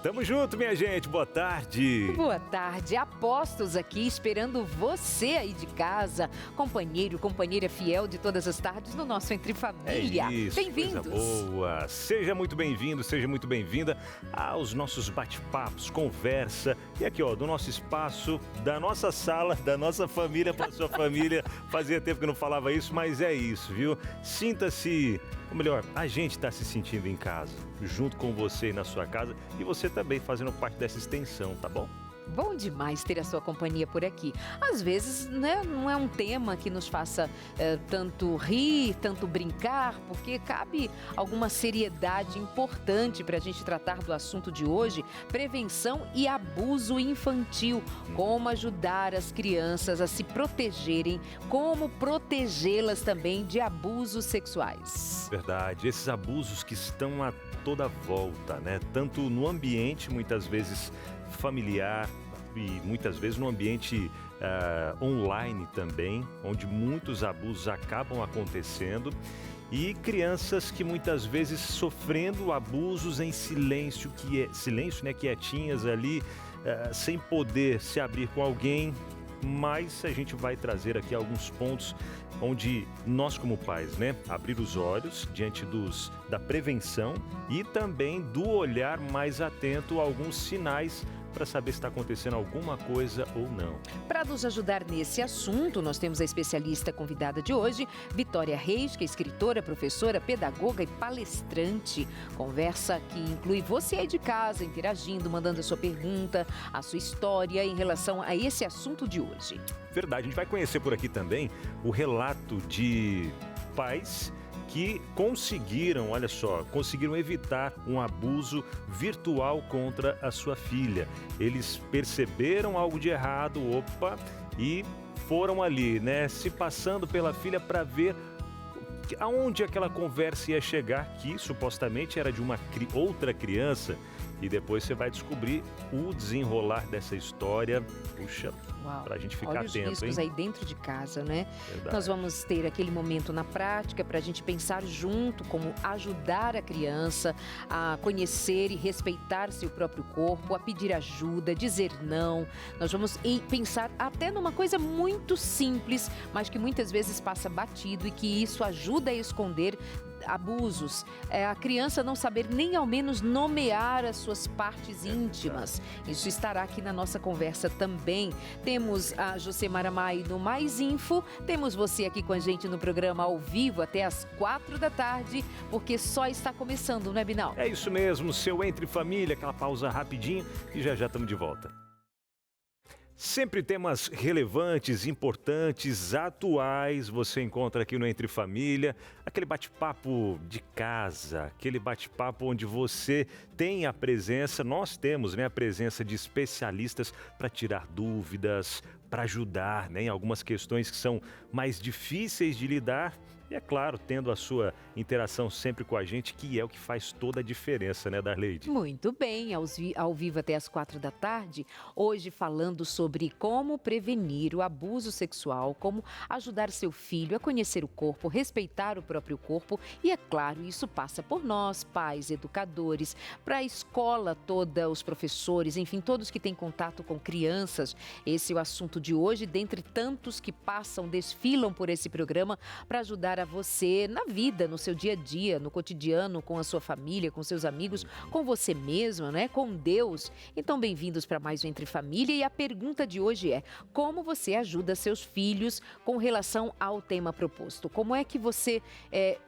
Tamo junto, minha gente. Boa tarde. Boa tarde. Apostos aqui esperando você aí de casa, companheiro, companheira fiel de todas as tardes no nosso Entre Família. É isso, Bem-vindos. Coisa boa. Seja muito bem-vindo, seja muito bem-vinda aos nossos bate-papos, conversa. E aqui, ó, do nosso espaço, da nossa sala, da nossa família para sua família. Fazia tempo que eu não falava isso, mas é isso, viu? Sinta-se, ou melhor, a gente está se sentindo em casa, junto com você aí na sua casa e você também fazendo parte dessa extensão, tá bom? Bom demais ter a sua companhia por aqui. Às vezes, né, não é um tema que nos faça tanto rir, tanto brincar, porque cabe alguma seriedade importante para a gente tratar do assunto de hoje, prevenção e abuso infantil. Como ajudar as crianças a se protegerem, como protegê-las também de abusos sexuais. Verdade, esses abusos que estão a toda volta, né? Tanto no ambiente, muitas vezes familiar e muitas vezes no ambiente online também, onde muitos abusos acabam acontecendo e crianças que muitas vezes sofrendo abusos em silêncio, né, quietinhas ali, sem poder se abrir com alguém. Mas a gente vai trazer aqui alguns pontos onde nós como pais, né, abrir os olhos diante da prevenção e também do olhar mais atento a alguns sinais para saber se está acontecendo alguma coisa ou não. Para nos ajudar nesse assunto, nós temos a especialista convidada de hoje, Vitória Reis, que é escritora, professora, pedagoga e palestrante. Conversa que inclui você aí de casa, interagindo, mandando a sua pergunta, a sua história em relação a esse assunto de hoje. Verdade, a gente vai conhecer por aqui também o relato de pais que conseguiram, olha só, conseguiram evitar um abuso virtual contra a sua filha. Eles perceberam algo de errado, e foram ali, né, se passando pela filha para ver aonde aquela conversa ia chegar, que supostamente era de uma outra criança. E depois você vai descobrir o desenrolar dessa história. Puxa, pra gente ficar olha os atento, riscos hein? aí dentro de casa, né? Verdade. Nós vamos ter aquele momento na prática para a gente pensar junto como ajudar a criança a conhecer e respeitar seu próprio corpo, a pedir ajuda, dizer não. Nós vamos pensar até numa coisa muito simples, mas que muitas vezes passa batido e que isso ajuda a esconder abusos, a criança não saber nem ao menos nomear as suas partes íntimas. Isso estará aqui na nossa conversa também. Temos a Josemara Mai no Mais Info, temos você aqui com a gente no programa ao vivo até às 4 da tarde, porque só está começando, não é, Binal? É isso mesmo, seu Entre Família, aquela pausa rapidinho e já estamos de volta. Sempre temas relevantes, importantes, atuais, você encontra aqui no Entre Família, aquele bate-papo de casa, aquele bate-papo onde você tem a presença, nós temos, né, a presença de especialistas para tirar dúvidas, para ajudar, né, em algumas questões que são mais difíceis de lidar. E é claro, tendo a sua interação sempre com a gente, que é o que faz toda a diferença, né, Darleide? Muito bem, ao vivo até às 4 da tarde, hoje falando sobre como prevenir o abuso sexual, como ajudar seu filho a conhecer o corpo, respeitar o próprio corpo e, é claro, isso passa por nós, pais, educadores, para a escola toda, os professores, enfim, todos que têm contato com crianças. Esse é o assunto de hoje, dentre tantos que passam, desfilam por esse programa para ajudar a você na vida, no seu dia a dia, no cotidiano, com a sua família, com seus amigos, com você mesma, né? Com Deus. Então, bem-vindos para mais um Entre Família e a pergunta de hoje é: como você ajuda seus filhos com relação ao tema proposto? Como é que você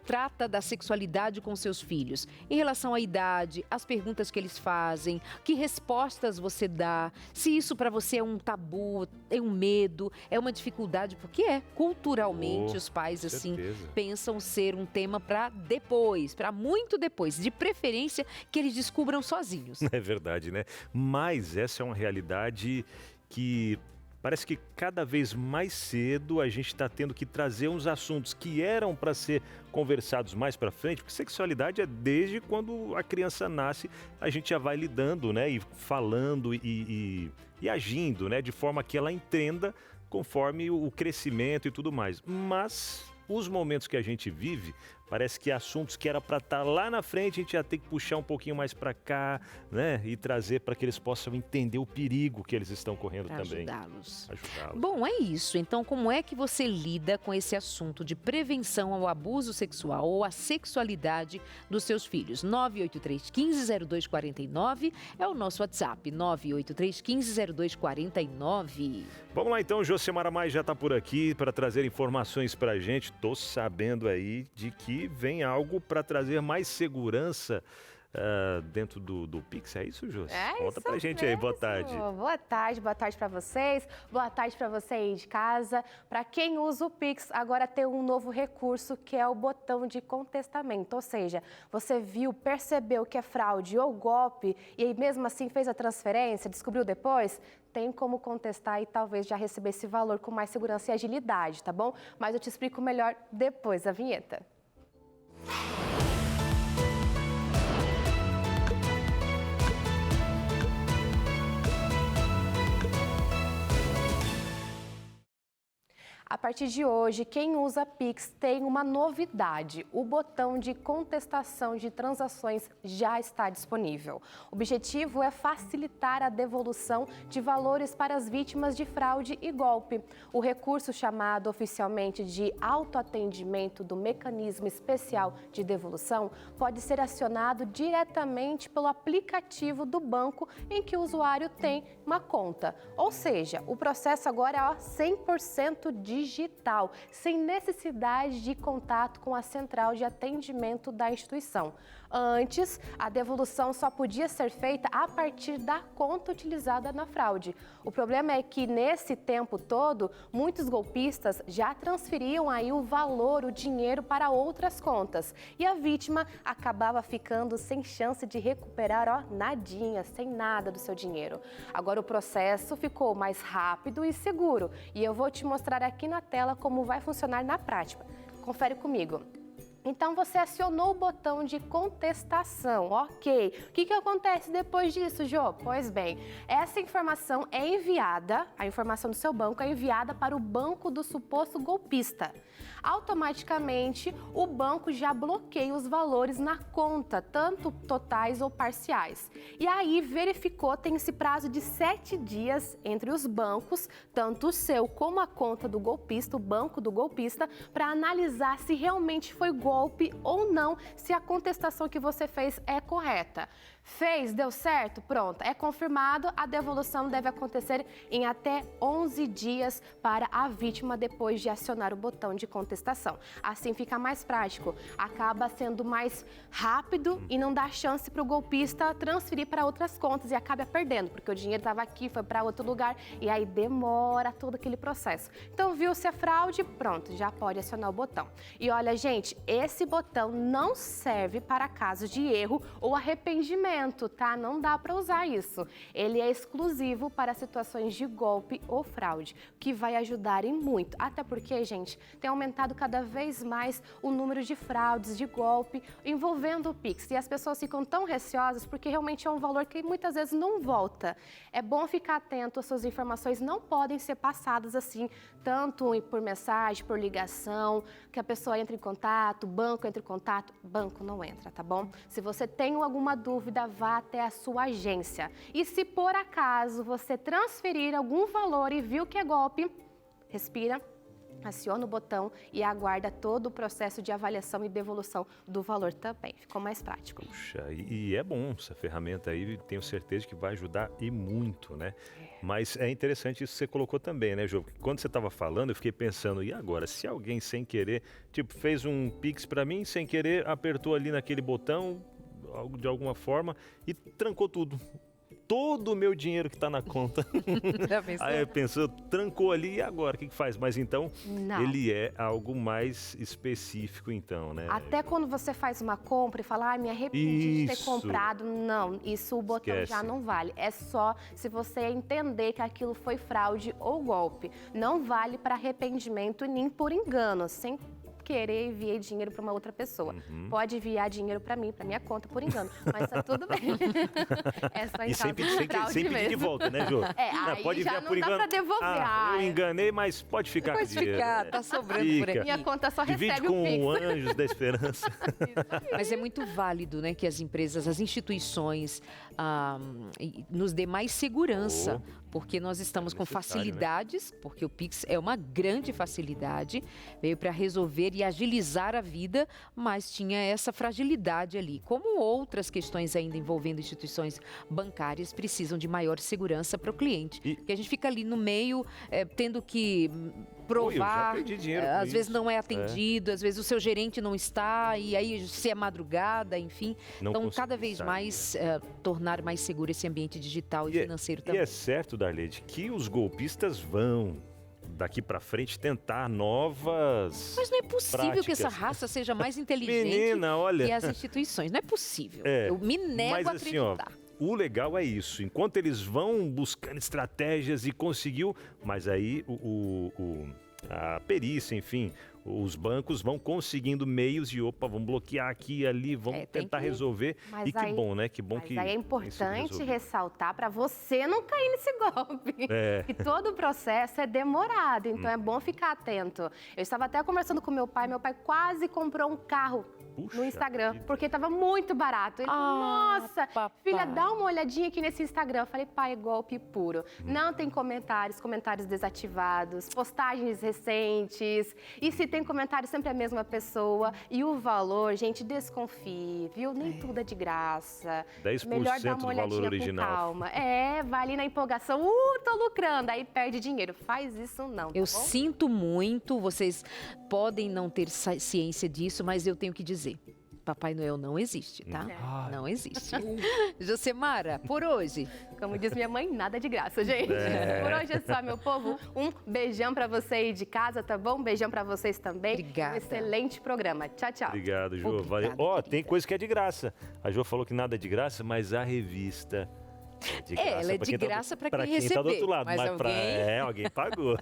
trata da sexualidade com seus filhos? Em relação à idade, as perguntas que eles fazem, que respostas você dá, se isso para você é um tabu, é um medo, é uma dificuldade, porque culturalmente os pais assim pensam ser um tema para depois, para muito depois, de preferência que eles descubram sozinhos. É verdade, né? Mas essa é uma realidade que parece que cada vez mais cedo a gente está tendo que trazer uns assuntos que eram para ser conversados mais para frente, porque sexualidade é desde quando a criança nasce, a gente já vai lidando, né? E falando e agindo, né? De forma que ela entenda conforme o crescimento e tudo mais. Mas os momentos que a gente vive Parece que assuntos que era para estar lá na frente, a gente ia ter que puxar um pouquinho mais para cá, né? E trazer para que eles possam entender o perigo que eles estão correndo também. Ajudá-los. Ajudá-los. Bom, é isso. Então, como é que você lida com esse assunto de prevenção ao abuso sexual ou à sexualidade dos seus filhos? 983 15 0249 é o nosso WhatsApp, 983 15 0249. Vamos lá então, Josemara Mais já está por aqui para trazer informações para a gente. Estou sabendo aí de que vem algo para trazer mais segurança dentro do Pix, é isso, Jô? Conta pra gente aí, boa tarde. Boa tarde para vocês, boa tarde para você aí de casa. Para quem usa o Pix, agora tem um novo recurso que é o botão de contestamento, ou seja, você viu, percebeu que é fraude ou golpe e aí mesmo assim fez a transferência, descobriu depois, tem como contestar e talvez já receber esse valor com mais segurança e agilidade, tá bom? Mas eu te explico melhor depois da vinheta. A partir de hoje, quem usa Pix tem uma novidade. O botão de contestação de transações já está disponível. O objetivo é facilitar a devolução de valores para as vítimas de fraude e golpe. O recurso, chamado oficialmente de autoatendimento do Mecanismo Especial de Devolução, pode ser acionado diretamente pelo aplicativo do banco em que o usuário tem uma conta. Ou seja, o processo agora é 100% digital, sem necessidade de contato com a central de atendimento da instituição. Antes, a devolução só podia ser feita a partir da conta utilizada na fraude. O problema é que, nesse tempo todo, muitos golpistas já transferiam aí o valor, o dinheiro para outras contas. E a vítima acabava ficando sem chance de recuperar, nadinha, sem nada do seu dinheiro. Agora o processo ficou mais rápido e seguro. E eu vou te mostrar aqui na tela como vai funcionar na prática. Confere comigo. Então, você acionou o botão de contestação, ok. O que acontece depois disso, Jô? Pois bem, essa informação é enviada, a informação do seu banco é enviada para o banco do suposto golpista. Automaticamente, o banco já bloqueia os valores na conta, tanto totais ou parciais. E aí, verificou, tem esse prazo de 7 dias entre os bancos, tanto o seu como a conta do golpista, o banco do golpista, para analisar se realmente foi golpe ou não, se a contestação que você fez é correta. Fez, deu certo? Pronto, é confirmado, a devolução deve acontecer em até 11 dias para a vítima depois de acionar o botão de contestação. Assim fica mais prático, acaba sendo mais rápido e não dá chance para o golpista transferir para outras contas e acaba perdendo, porque o dinheiro estava aqui, foi para outro lugar e aí demora todo aquele processo. Então, viu se é fraude? Pronto, já pode acionar o botão. E olha, gente, esse botão não serve para casos de erro ou arrependimento, tá? Não dá para usar isso. Ele é exclusivo para situações de golpe ou fraude, que vai ajudar em muito. Até porque, gente, tem aumentado cada vez mais o número de fraudes, de golpe envolvendo o Pix. E as pessoas ficam tão receosas porque realmente é um valor que muitas vezes não volta. É bom ficar atento, as suas informações não podem ser passadas assim, tanto por mensagem, por ligação, que a pessoa entra em contato, o banco entra em contato, banco não entra, tá bom? Se você tem alguma dúvida, vá até a sua agência. E se por acaso você transferir algum valor e viu que é golpe, respira, aciona o botão e aguarda todo o processo de avaliação e devolução do valor também. Ficou mais prático. Puxa, e é bom essa ferramenta aí, tenho certeza que vai ajudar e muito, né? Mas é interessante isso que você colocou também, né, Jô? Quando você estava falando, eu fiquei pensando, e agora? Se alguém sem querer, fez um Pix para mim, sem querer, apertou ali naquele botão, de alguma forma, e trancou tudo. Todo o meu dinheiro que está na conta. Aí pensou, trancou ali, e agora? O que faz? Mas então, não. Ele é algo mais específico, então, né? Até quando você faz uma compra e fala, me arrependi de ter comprado. Não, isso o botão Esquece. Já não vale. É só se você entender que aquilo foi fraude ou golpe. Não vale para arrependimento nem por engano, sem querer enviei dinheiro para uma outra pessoa. Pode enviar dinheiro para mim, para minha conta, por engano, mas tá tudo bem. É só em E sem caso de fraude pedir de mesmo. volta, né, Jô? Aí pode já enviar não por dá engano. para devolver. Eu enganei, mas pode ficar com Pode dinheiro. ficar, tá sobrando por Fica. aqui. Minha conta só Divide recebe com o Pix. o Anjos da Esperança. Mas é muito válido, né, que as empresas, as instituições nos dê mais segurança, porque nós estamos com necessário, facilidades, porque o Pix é uma grande facilidade, veio para resolver e agilizar a vida, mas tinha essa fragilidade ali. Como outras questões ainda envolvendo instituições bancárias precisam de maior segurança para o cliente. Porque a gente fica ali no meio, tendo que provar, eu já perdi dinheiro com às vezes isso. não é atendido, às vezes o seu gerente não está, e aí se é madrugada, enfim. Não Então, consegui cada vez sair, mais tornar mais seguro esse ambiente digital e financeiro E também. é certo, Darlede, que os golpistas vão, daqui pra frente, tentar novas Mas não é possível que essa práticas. raça seja mais inteligente Menina, olha. que as instituições. Não é possível. É, Eu me nego mas a assim, ó, acreditar. o legal é isso. Enquanto eles vão buscando estratégias e conseguiu, mas aí a perícia, enfim, os bancos vão conseguindo meios de, vamos bloquear aqui e ali, vamos tem tentar que- resolver. Mas E que aí- bom, né? Que bom Mas que aí é tem sido importante resolvido. ressaltar para você não cair nesse golpe. É. Que todo o processo é demorado, então é bom ficar atento. Eu estava até conversando com meu pai quase comprou um carro Puxa no Instagram, vida. porque estava muito barato. Ele, nossa, papai. filha, dá uma olhadinha aqui nesse Instagram. Eu falei, pai, é golpe puro. Não tem comentários desativados, postagens recentes. E se tem comentário, sempre a mesma pessoa. E o valor, gente, desconfie, viu? Nem tudo é de graça. 10% Melhor dar do uma valor olhadinha original. com calma. Vai ali na empolgação, tô lucrando, aí perde dinheiro. Faz isso não, tá Eu bom? sinto muito, vocês podem não ter ciência disso, mas eu tenho que dizer. Papai Noel não existe, tá? Não existe. Josemara, por hoje. Como diz minha mãe, nada de graça, gente. Por hoje é só, meu povo. Um beijão pra você aí de casa, tá bom? Um beijão pra vocês também. Obrigada. Um excelente programa. Tchau, tchau. Obrigado, Jô. Obrigada, Valeu. querida. Tem coisa que é de graça. A Jô falou que nada é de graça, mas a revista é de graça. Ela é pra de quem tá do- graça pra pra quem tá do receber, outro lado. mas alguém pagou.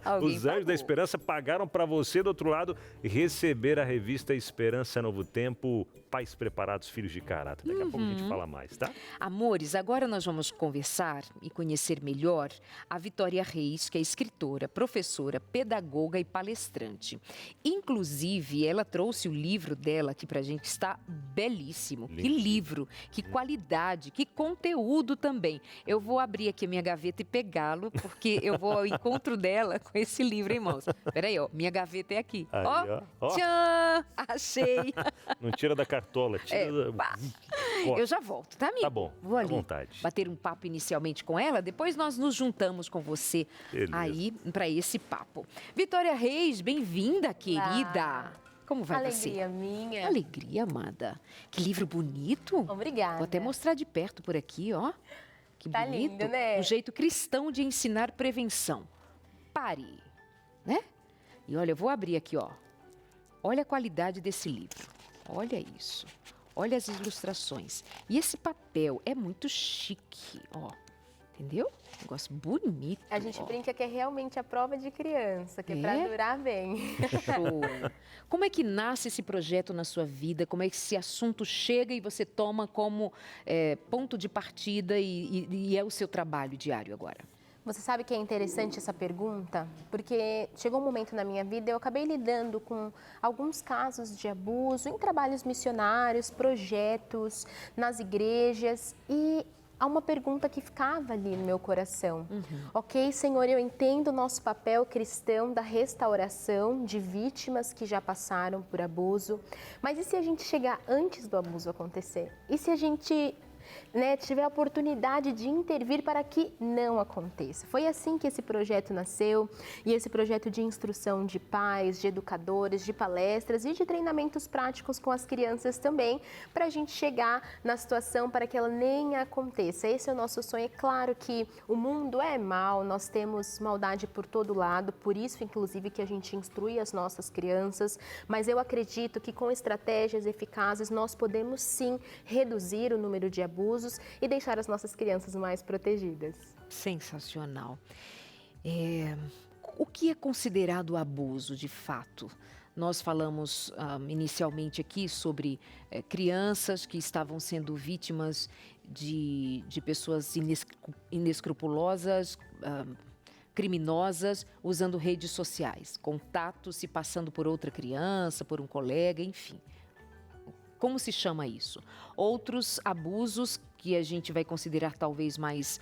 Alguém Os Anjos da pagou. Esperança pagaram para você do outro lado receber a revista Esperança Novo Tempo, Pais Preparados, Filhos de Caráter. Daqui a pouco a gente fala mais, tá? Amores, agora nós vamos conversar e conhecer melhor a Vitória Reis, que é escritora, professora, pedagoga e palestrante. Inclusive, ela trouxe o livro dela aqui pra gente, está belíssimo. Que Lindo. livro, que qualidade, que conteúdo também. Eu vou abrir aqui a minha gaveta e pegá-lo, porque eu vou ao encontro dela com esse livro em mãos. Peraí, ó, minha gaveta é aqui. Aí, ó. Tchan! Achei! Não tira da cartola, tira da... Eu já volto, tá, amigo? Tá bom, Vou à ali vontade. bater um papo inicialmente com ela, depois nós nos juntamos com você Beleza. aí para esse papo. Vitória Reis, bem-vinda, querida. Ah, Como vai Alegria você? minha. Alegria, amada. Que livro bonito. Obrigada. Vou até mostrar de perto por aqui, ó. Que Tá bonito. lindo, né? Um jeito cristão de ensinar prevenção. Pare, né? E olha, eu vou abrir aqui, ó. Olha a qualidade desse livro. Olha isso. Olha as ilustrações. E esse papel é muito chique, ó. Entendeu? Negócio bonito. A gente ó. brinca que é realmente a prova de criança, que é É? pra durar bem. Show. Como é que nasce esse projeto na sua vida? Como é que esse assunto chega e você toma como ponto de partida e é o seu trabalho diário agora? Você sabe que é interessante essa pergunta? Porque chegou um momento na minha vida, eu acabei lidando com alguns casos de abuso em trabalhos missionários, projetos, nas igrejas e há uma pergunta que ficava ali no meu coração. Ok, Senhor, eu entendo o nosso papel cristão da restauração de vítimas que já passaram por abuso, mas e se a gente chegar antes do abuso acontecer? E se a gente tiver a oportunidade de intervir para que não aconteça? Foi assim que esse projeto nasceu, e esse projeto de instrução de pais, de educadores, de palestras e de treinamentos práticos com as crianças também, para a gente chegar na situação para que ela nem aconteça. Esse é o nosso sonho. É claro que o mundo é mau, nós temos maldade por todo lado, por isso, inclusive, que a gente instrui as nossas crianças, mas eu acredito que com estratégias eficazes nós podemos sim reduzir o número de abusos e deixar as nossas crianças mais protegidas. Sensacional. O que é considerado abuso, de fato, Nós falamos inicialmente aqui sobre crianças que estavam sendo vítimas de pessoas inescrupulosas, criminosas, usando redes sociais, contato se passando por outra criança, por um colega, enfim. Como se chama isso? Outros abusos que a gente vai considerar talvez mais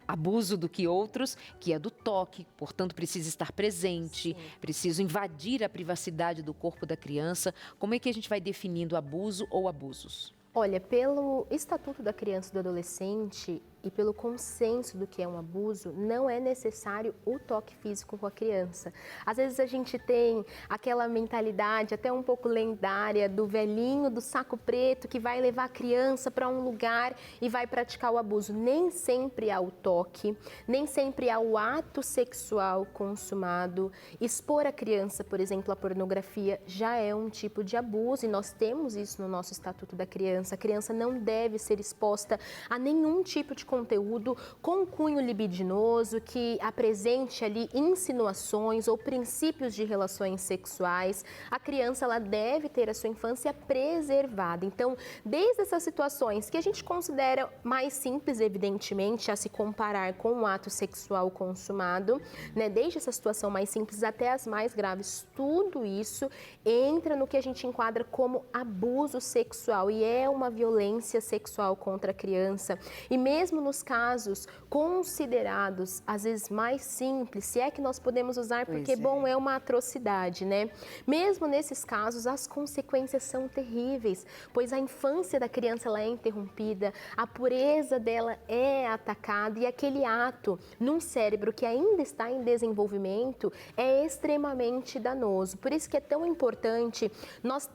abuso do que outros, que é do toque, portanto precisa estar presente, preciso invadir a privacidade do corpo da criança. Como é que a gente vai definindo abuso ou abusos? Olha, pelo Estatuto da Criança e do Adolescente e pelo consenso do que é um abuso, não é necessário o toque físico com a criança. Às vezes a gente tem aquela mentalidade até um pouco lendária do velhinho do saco preto que vai levar a criança para um lugar e vai praticar o abuso. Nem sempre há o toque, nem sempre há o ato sexual consumado. Expor a criança, por exemplo, à pornografia já é um tipo de abuso e nós temos isso no nosso Estatuto da Criança. A criança não deve ser exposta a nenhum tipo de conteúdo com cunho libidinoso que apresente ali insinuações ou princípios de relações sexuais. A criança ela deve ter a sua infância preservada. Então, desde essas situações que a gente considera mais simples, evidentemente, a se comparar com o ato sexual consumado, né? Desde essa situação mais simples até as mais graves, tudo isso entra no que a gente enquadra como abuso sexual e é uma violência sexual contra a criança. E mesmo nos casos considerados, às vezes, mais simples, se é que nós podemos usar, porque, bom, é uma atrocidade, né? Mesmo nesses casos, as consequências são terríveis, pois a infância da criança ela é interrompida, a pureza dela é atacada e aquele ato num cérebro que ainda está em desenvolvimento é extremamente danoso. Por isso que é tão importante nós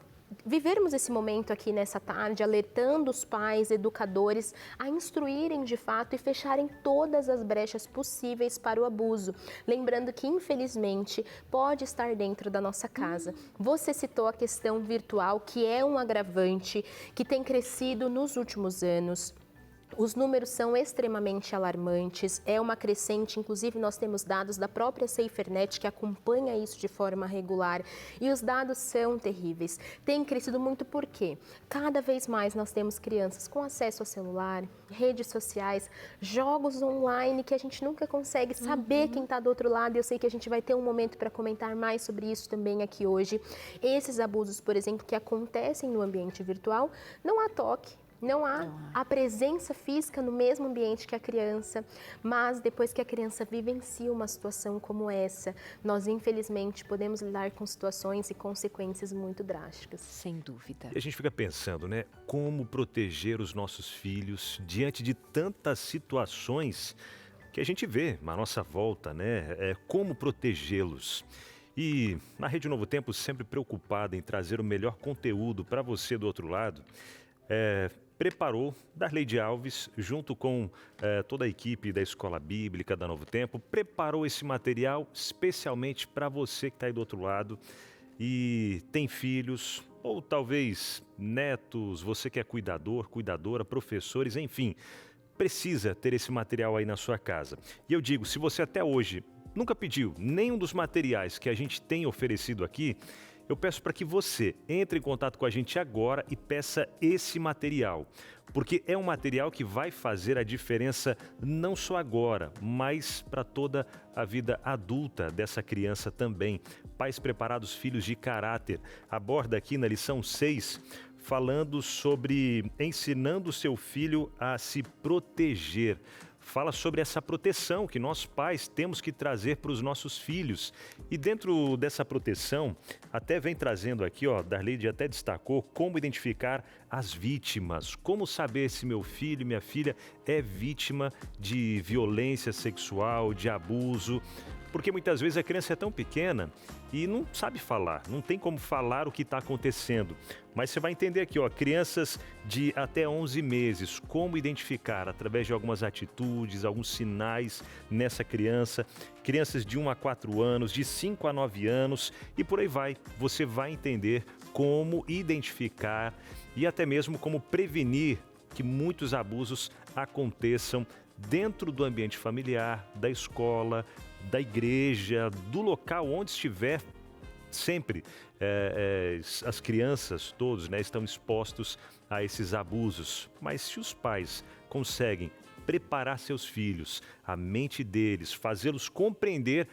vivermos esse momento aqui nessa tarde, alertando os pais, educadores, a instruírem de fato e fecharem todas as brechas possíveis para o abuso. Lembrando que, infelizmente, pode estar dentro da nossa casa. Você citou a questão virtual, que é um agravante, que tem crescido nos últimos anos. Os números são extremamente alarmantes, é uma crescente, inclusive nós temos dados da própria SaferNet que acompanha isso de forma regular e os dados são terríveis. Tem crescido muito porque cada vez mais nós temos crianças com acesso ao celular, redes sociais, jogos online que a gente nunca consegue saber quem está do outro lado e eu sei que a gente vai ter um momento para comentar mais sobre isso também aqui hoje. Esses abusos, por exemplo, que acontecem no ambiente virtual, não há toque. Não há a presença física no mesmo ambiente que a criança, mas depois que a criança vivencia uma situação como essa, nós infelizmente podemos lidar com situações e consequências muito drásticas. Sem dúvida. E a gente fica pensando, né, como proteger os nossos filhos diante de tantas situações que a gente vê à nossa volta, né? Como protegê-los. E na Rede Novo Tempo, sempre preocupada em trazer o melhor conteúdo para você do outro lado, preparou Darleide Alves, junto com toda a equipe da Escola Bíblica da Novo Tempo, preparou esse material especialmente para você que está aí do outro lado e tem filhos ou talvez netos, você que é cuidador, cuidadora, professores, enfim, precisa ter esse material aí na sua casa. E eu digo, se você até hoje nunca pediu nenhum dos materiais que a gente tem oferecido aqui, eu peço para que você entre em contato com a gente agora e peça esse material, porque é um material que vai fazer a diferença não só agora, mas para toda a vida adulta dessa criança também. Pais Preparados, Filhos de Caráter, aborda aqui na lição 6, falando sobre ensinando o seu filho a se proteger. Fala sobre essa proteção que nós pais temos que trazer para os nossos filhos. E dentro dessa proteção, até vem trazendo aqui, Darleide até destacou como identificar as vítimas. Como saber se meu filho, minha filha é vítima de violência sexual, de abuso. Porque muitas vezes a criança é tão pequena e não sabe falar, não tem como falar o que está acontecendo. Mas você vai entender aqui, crianças de até 11 meses, como identificar através de algumas atitudes, alguns sinais nessa criança. Crianças de 1 a 4 anos, de 5 a 9 anos e por aí vai. Você vai entender como identificar e até mesmo como prevenir que muitos abusos aconteçam dentro do ambiente familiar, da escola, da igreja, do local onde estiver sempre as crianças, todos, né, estão expostos a esses abusos. Mas se os pais conseguem preparar seus filhos, a mente deles, fazê-los compreender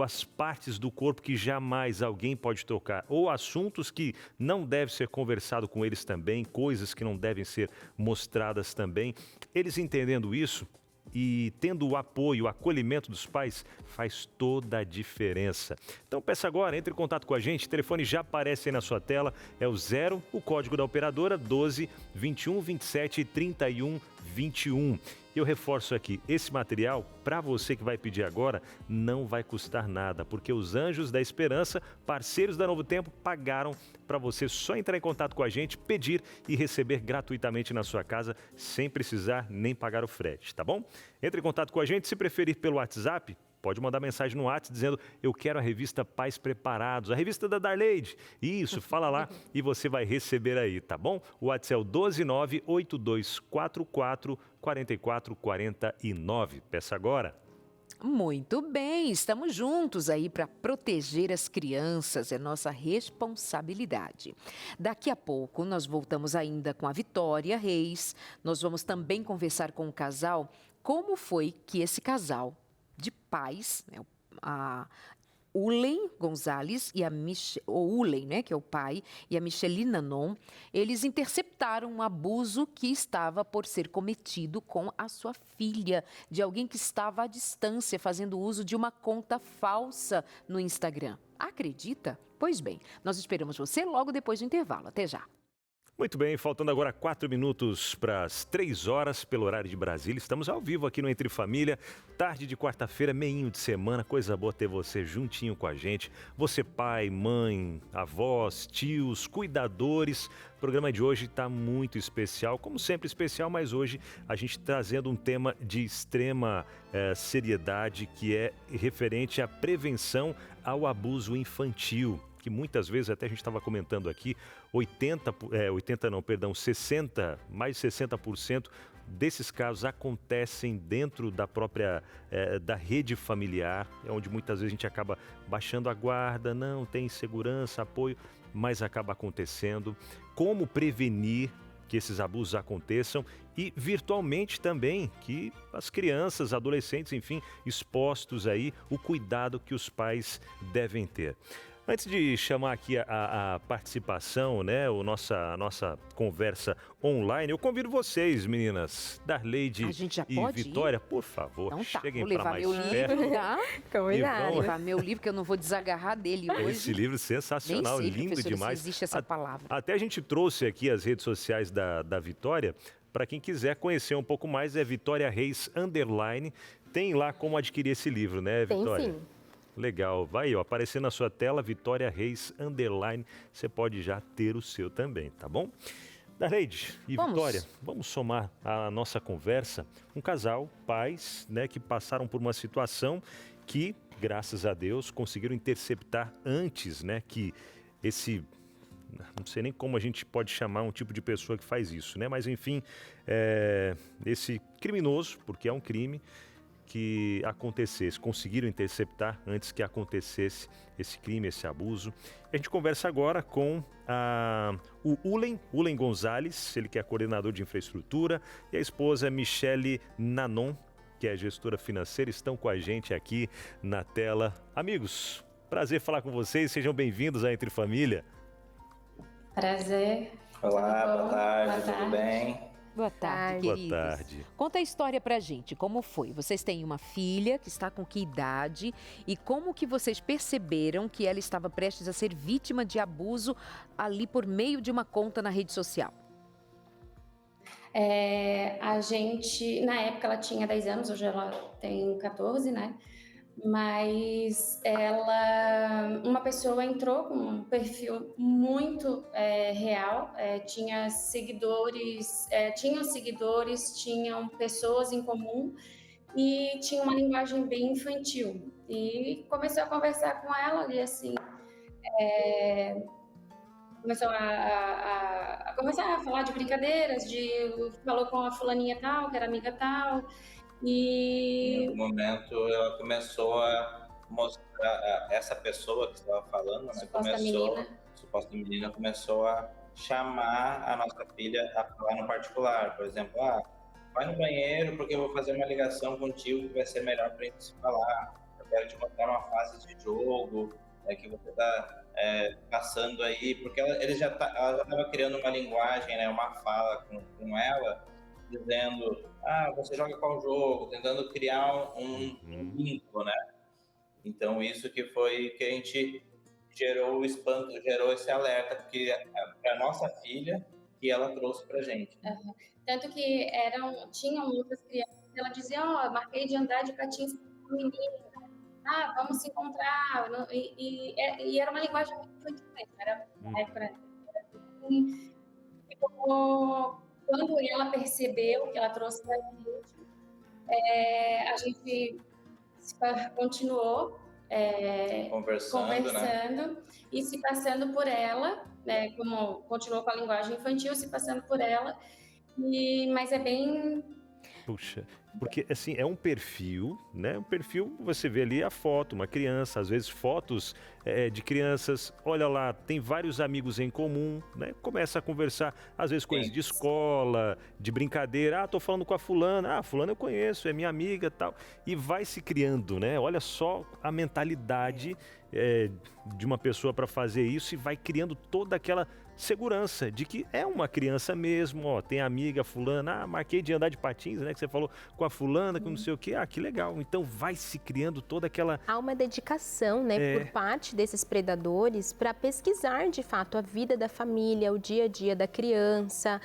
as partes do corpo que jamais alguém pode tocar, ou assuntos que não deve ser conversado com eles também, coisas que não devem ser mostradas também, eles entendendo isso e tendo o apoio, o acolhimento dos pais, faz toda a diferença. Então peça agora, entre em contato com a gente, o telefone já aparece aí na sua tela, é o 0, o código da operadora 12 21 27 31 21. Eu reforço aqui, esse material, para você que vai pedir agora, não vai custar nada, porque os Anjos da Esperança, parceiros da Novo Tempo, pagaram para você só entrar em contato com a gente, pedir e receber gratuitamente na sua casa, sem precisar nem pagar o frete, tá bom? Entre em contato com a gente, se preferir pelo WhatsApp, pode mandar mensagem no WhatsApp dizendo: eu quero a revista Pais Preparados, a revista da Darleide. Isso, fala lá e você vai receber aí, tá bom? O WhatsApp é o 12982444449. Peça agora. Muito bem, estamos juntos aí para proteger as crianças, é nossa responsabilidade. Daqui a pouco nós voltamos ainda com a Vitória Reis, nós vamos também conversar com o casal, como foi que esse casal de pais, né, a Ulen Gonzalez e o Ulen, né, que é o pai, e a Michelina Non, eles interceptaram um abuso que estava por ser cometido com a sua filha, de alguém que estava à distância fazendo uso de uma conta falsa no Instagram. Acredita? Pois bem, nós esperamos você logo depois do intervalo. Até já. Muito bem, faltando agora 4 minutos para as 3 horas pelo horário de Brasília. Estamos ao vivo aqui no Entre Família, tarde de quarta-feira, meinho de semana. Coisa boa ter você juntinho com a gente. Você pai, mãe, avós, tios, cuidadores. O programa de hoje está muito especial, como sempre especial, mas hoje a gente trazendo um tema de extrema seriedade, que é referente à prevenção ao abuso infantil. Que muitas vezes, até a gente estava comentando aqui, mais de 60% desses casos acontecem dentro da própria da rede familiar, onde muitas vezes a gente acaba baixando a guarda, não tem segurança, apoio, mas acaba acontecendo. Como prevenir que esses abusos aconteçam e virtualmente também que as crianças, adolescentes, enfim, expostos aí, o cuidado que os pais devem ter. Antes de chamar aqui a participação, né, a nossa conversa online, eu convido vocês, meninas, Darleide e Vitória, por favor, então tá, cheguem para mais meu perto. Livro, tá? Combinado. Vou levar meu livro, que eu não vou desagarrar dele hoje. Esse livro sensacional, nem sei, lindo demais. Se existe essa palavra. Até a gente trouxe aqui as redes sociais da Vitória, para quem quiser conhecer um pouco mais, é Vitória Reis _. Tem lá como adquirir esse livro, né, Vitória? Tem sim. Legal, vai aparecer na sua tela, Vitória Reis _, você pode já ter o seu também, tá bom? Darleide e Vitória, vamos somar a nossa conversa, um casal, pais, né, que passaram por uma situação que, graças a Deus, conseguiram interceptar antes, né, que não sei nem como a gente pode chamar um tipo de pessoa que faz isso, né, mas enfim, esse criminoso, porque é um crime, que acontecesse, conseguiram interceptar antes que acontecesse esse crime, esse abuso. A gente conversa agora com o Ulen Gonzalez, ele que é coordenador de infraestrutura, e a esposa Michele Nanon, que é gestora financeira, estão com a gente aqui na tela. Amigos, prazer falar com vocês, sejam bem-vindos à Entre Família. Prazer. Olá, boa tarde, tudo bem? Boa tarde, queridos. Boa tarde. Conta a história pra gente, como foi? Vocês têm uma filha que está com que idade e como que vocês perceberam que ela estava prestes a ser vítima de abuso ali por meio de uma conta na rede social? A gente, na época ela tinha 10 anos, hoje ela tem 14, né? Mas uma pessoa entrou com um perfil muito real, tinham seguidores, tinham pessoas em comum e tinha uma linguagem bem infantil. E comecei a conversar com ela ali assim, começou a começar a falar de brincadeiras, falou com a fulaninha tal, que era amiga tal. E no momento ela começou a mostrar essa pessoa que estava falando, né, suposta menina começou a chamar a nossa filha a falar no particular, por exemplo, vai no banheiro porque eu vou fazer uma ligação contigo que vai ser melhor para a gente se falar, eu quero te mostrar uma fase de jogo que você está passando aí, porque ela já estava criando uma linguagem, né, uma fala com ela, dizendo, você joga qual jogo, tentando criar um vínculo, né? Então, isso que foi que a gente gerou o espanto, gerou esse alerta, porque para a nossa filha, que ela trouxe para a gente. Uhum. Tanto que tinham outras crianças, ela dizia, marquei de andar de patins com a menina, vamos se encontrar, e era uma linguagem muito diferente, era quando ela percebeu que ela trouxe para a gente continuou conversando, né? E se passando por ela, né, como continuou com a linguagem infantil, se passando por ela, mas é bem... Puxa, porque assim, é um perfil, né? Um perfil, você vê ali a foto, uma criança, às vezes fotos de crianças, olha lá, tem vários amigos em comum, né? Começa a conversar, às vezes coisas de escola, de brincadeira, tô falando com a fulana, fulana eu conheço, é minha amiga, tal, e vai se criando, né? Olha só a mentalidade de uma pessoa para fazer isso e vai criando toda aquela segurança de que é uma criança mesmo, tem amiga fulana, marquei de andar de patins, né, que você falou com a fulana, com não sei o quê, que legal. Então vai se criando toda aquela... Há uma dedicação, né, por parte desses predadores para pesquisar de fato a vida da família, o dia a dia da criança,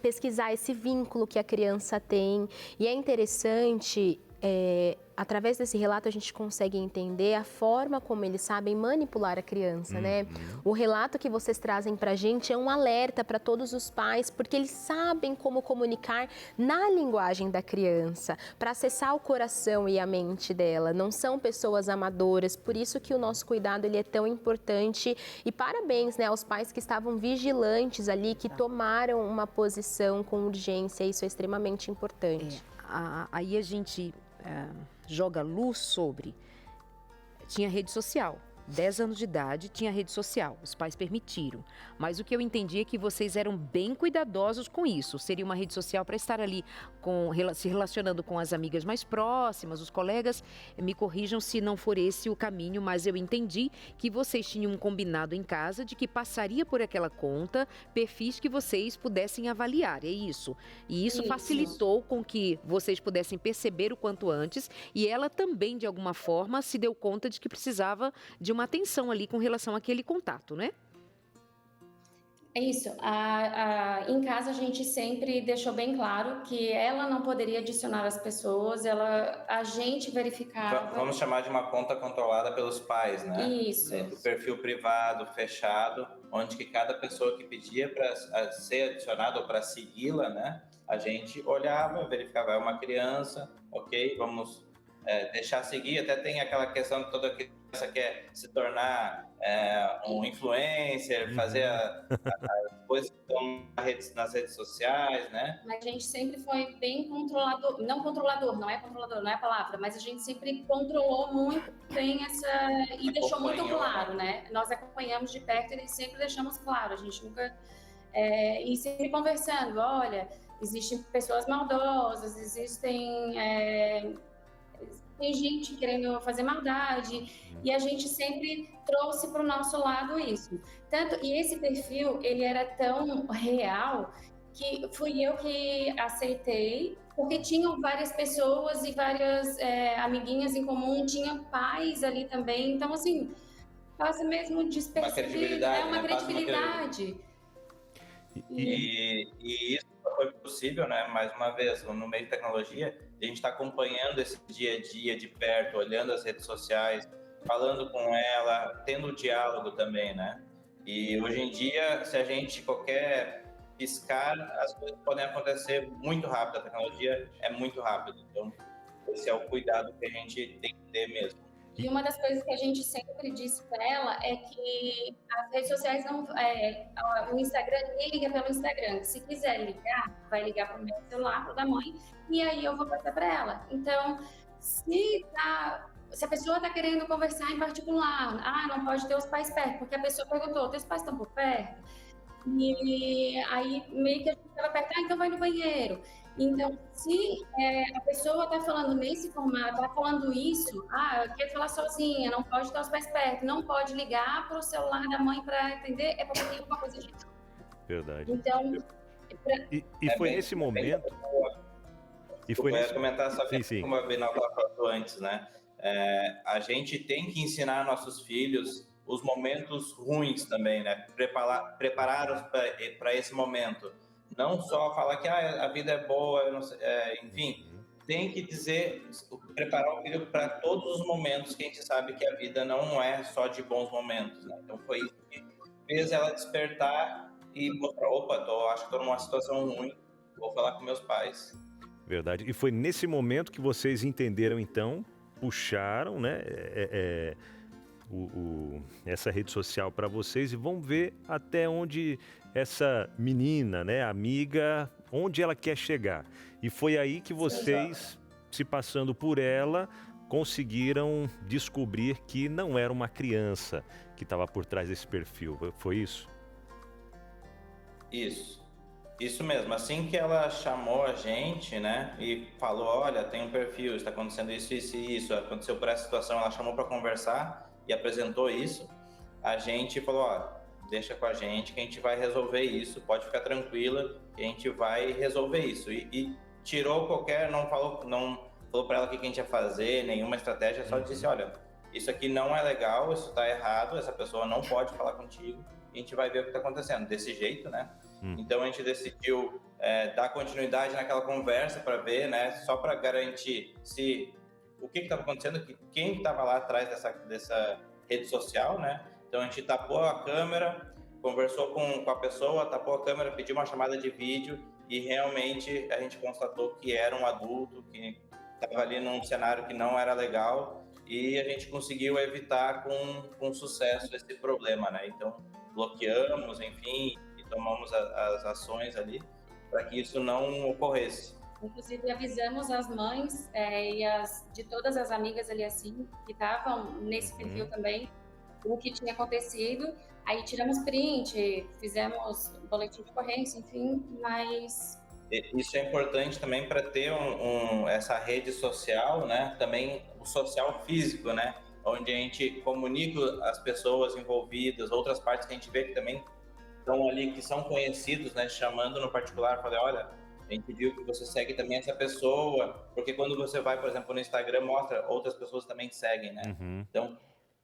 pesquisar esse vínculo que a criança tem. E é interessante... através desse relato a gente consegue entender a forma como eles sabem manipular a criança, né? O relato que vocês trazem pra gente é um alerta para todos os pais, porque eles sabem como comunicar na linguagem da criança, para acessar o coração e a mente dela. Não são pessoas amadoras, por isso que o nosso cuidado ele é tão importante. E parabéns, né, aos pais que estavam vigilantes ali, que tomaram uma posição com urgência, isso é extremamente importante. Aí a gente... joga luz sobre... Tinha rede social, 10 anos de idade, tinha rede social, os pais permitiram. Mas o que eu entendi é que vocês eram bem cuidadosos com isso. Seria uma rede social para estar ali se relacionando com as amigas mais próximas, os colegas. Me corrijam se não for esse o caminho, mas eu entendi que vocês tinham um combinado em casa de que passaria por aquela conta perfis que vocês pudessem avaliar, é isso. E isso facilitou com que vocês pudessem perceber o quanto antes, e ela também, de alguma forma, se deu conta de que precisava de uma atenção ali com relação àquele contato, né? É isso. Em casa a gente sempre deixou bem claro que ela não poderia adicionar as pessoas, a gente verificava... Vamos chamar de uma conta controlada pelos pais, né? Isso. Do perfil privado, fechado, onde que cada pessoa que pedia para ser adicionada ou para segui-la, né? A gente olhava, verificava, é uma criança, ok, vamos deixar seguir. Até tem aquela questão de toda criança quer se tornar um influencer, fazer as coisas que estão nas redes sociais, né? Mas a gente sempre foi bem controlador, não é a palavra, mas a gente sempre controlou muito bem e deixou muito claro, né? Nós acompanhamos de perto e sempre deixamos claro, a gente nunca... e sempre conversando, olha, existem pessoas maldosas, tem gente querendo fazer maldade, e a gente sempre trouxe para o nosso lado isso. E esse perfil, ele era tão real que fui eu que aceitei, porque tinham várias pessoas e várias amiguinhas em comum, tinha pais ali também, então assim, passa mesmo despercebido, uma credibilidade. E isso foi possível, né? Mais uma vez, no meio de tecnologia, a gente está acompanhando esse dia a dia de perto, olhando as redes sociais, falando com ela, tendo diálogo também, né? E hoje em dia, se a gente qualquer piscar, as coisas podem acontecer muito rápido, a tecnologia é muito rápida. Então, esse é o cuidado que a gente tem que ter mesmo. E uma das coisas que a gente sempre disse para ela é que as redes sociais não... o Instagram, ninguém liga pelo Instagram. Se quiser ligar, vai ligar para o meu celular, para o da mãe, e aí eu vou passar para ela. Então, se tá se a pessoa está querendo conversar em particular, não pode ter os pais perto, porque a pessoa perguntou, teus pais estão por perto? E aí meio que a gente estava perto, então vai no banheiro. Então, se a pessoa está falando nesse formato, está falando isso, eu quero falar sozinha, não pode ter os pais perto, não pode ligar para o celular da mãe para atender, é porque tem alguma coisa de... Verdade. Então... E foi nesse momento... Eu ia comentar só que, como a Vinal falou antes, né? A gente tem que ensinar nossos filhos os momentos ruins também, né? Preparar-os para esse momento. Não só falar que a vida é boa, enfim, tem que preparar o filho para todos os momentos que a gente sabe que a vida não é só de bons momentos, né? Então foi isso que fez ela despertar e mostrar, acho que estou numa situação ruim, vou falar com meus pais. Verdade. E foi nesse momento que vocês entenderam, então, puxaram, né, essa rede social para vocês e vão ver até onde essa menina, né, amiga, onde ela quer chegar. E foi aí que vocês, se passando por ela, conseguiram descobrir que não era uma criança que estava por trás desse perfil. Foi isso? Isso mesmo. Assim que ela chamou a gente, né, e falou, olha, tem um perfil, está acontecendo isso, isso e isso, aconteceu por essa situação, ela chamou para conversar e apresentou isso, a gente falou, deixa com a gente que a gente vai resolver isso, pode ficar tranquila que a gente vai resolver isso. E tirou não falou para ela o que a gente ia fazer, nenhuma estratégia, só disse, olha, isso aqui não é legal, isso está errado, essa pessoa não pode falar contigo, a gente vai ver o que está acontecendo, desse jeito, né? Então a gente decidiu dar continuidade naquela conversa para ver, né, só para garantir o que estava acontecendo, quem estava lá atrás dessa rede social, né? Então a gente tapou a câmera, conversou com a pessoa, tapou a câmera, pediu uma chamada de vídeo e realmente a gente constatou que era um adulto que estava ali num cenário que não era legal e a gente conseguiu evitar com sucesso esse problema, né? Então bloqueamos, enfim, tomamos as ações ali para que isso não ocorresse. Inclusive, avisamos as mães de todas as amigas ali assim, que estavam nesse perfil também, o que tinha acontecido. Aí tiramos print, fizemos boletim de ocorrência, enfim, mas... Isso é importante também para ter essa rede social, né? Também o social físico, né? Onde a gente comunica as pessoas envolvidas, outras partes que a gente vê que também estão ali, que são conhecidos, né, chamando no particular, falei, olha, a gente viu que você segue também essa pessoa, porque quando você vai, por exemplo, no Instagram, mostra, outras pessoas também seguem, né? Então,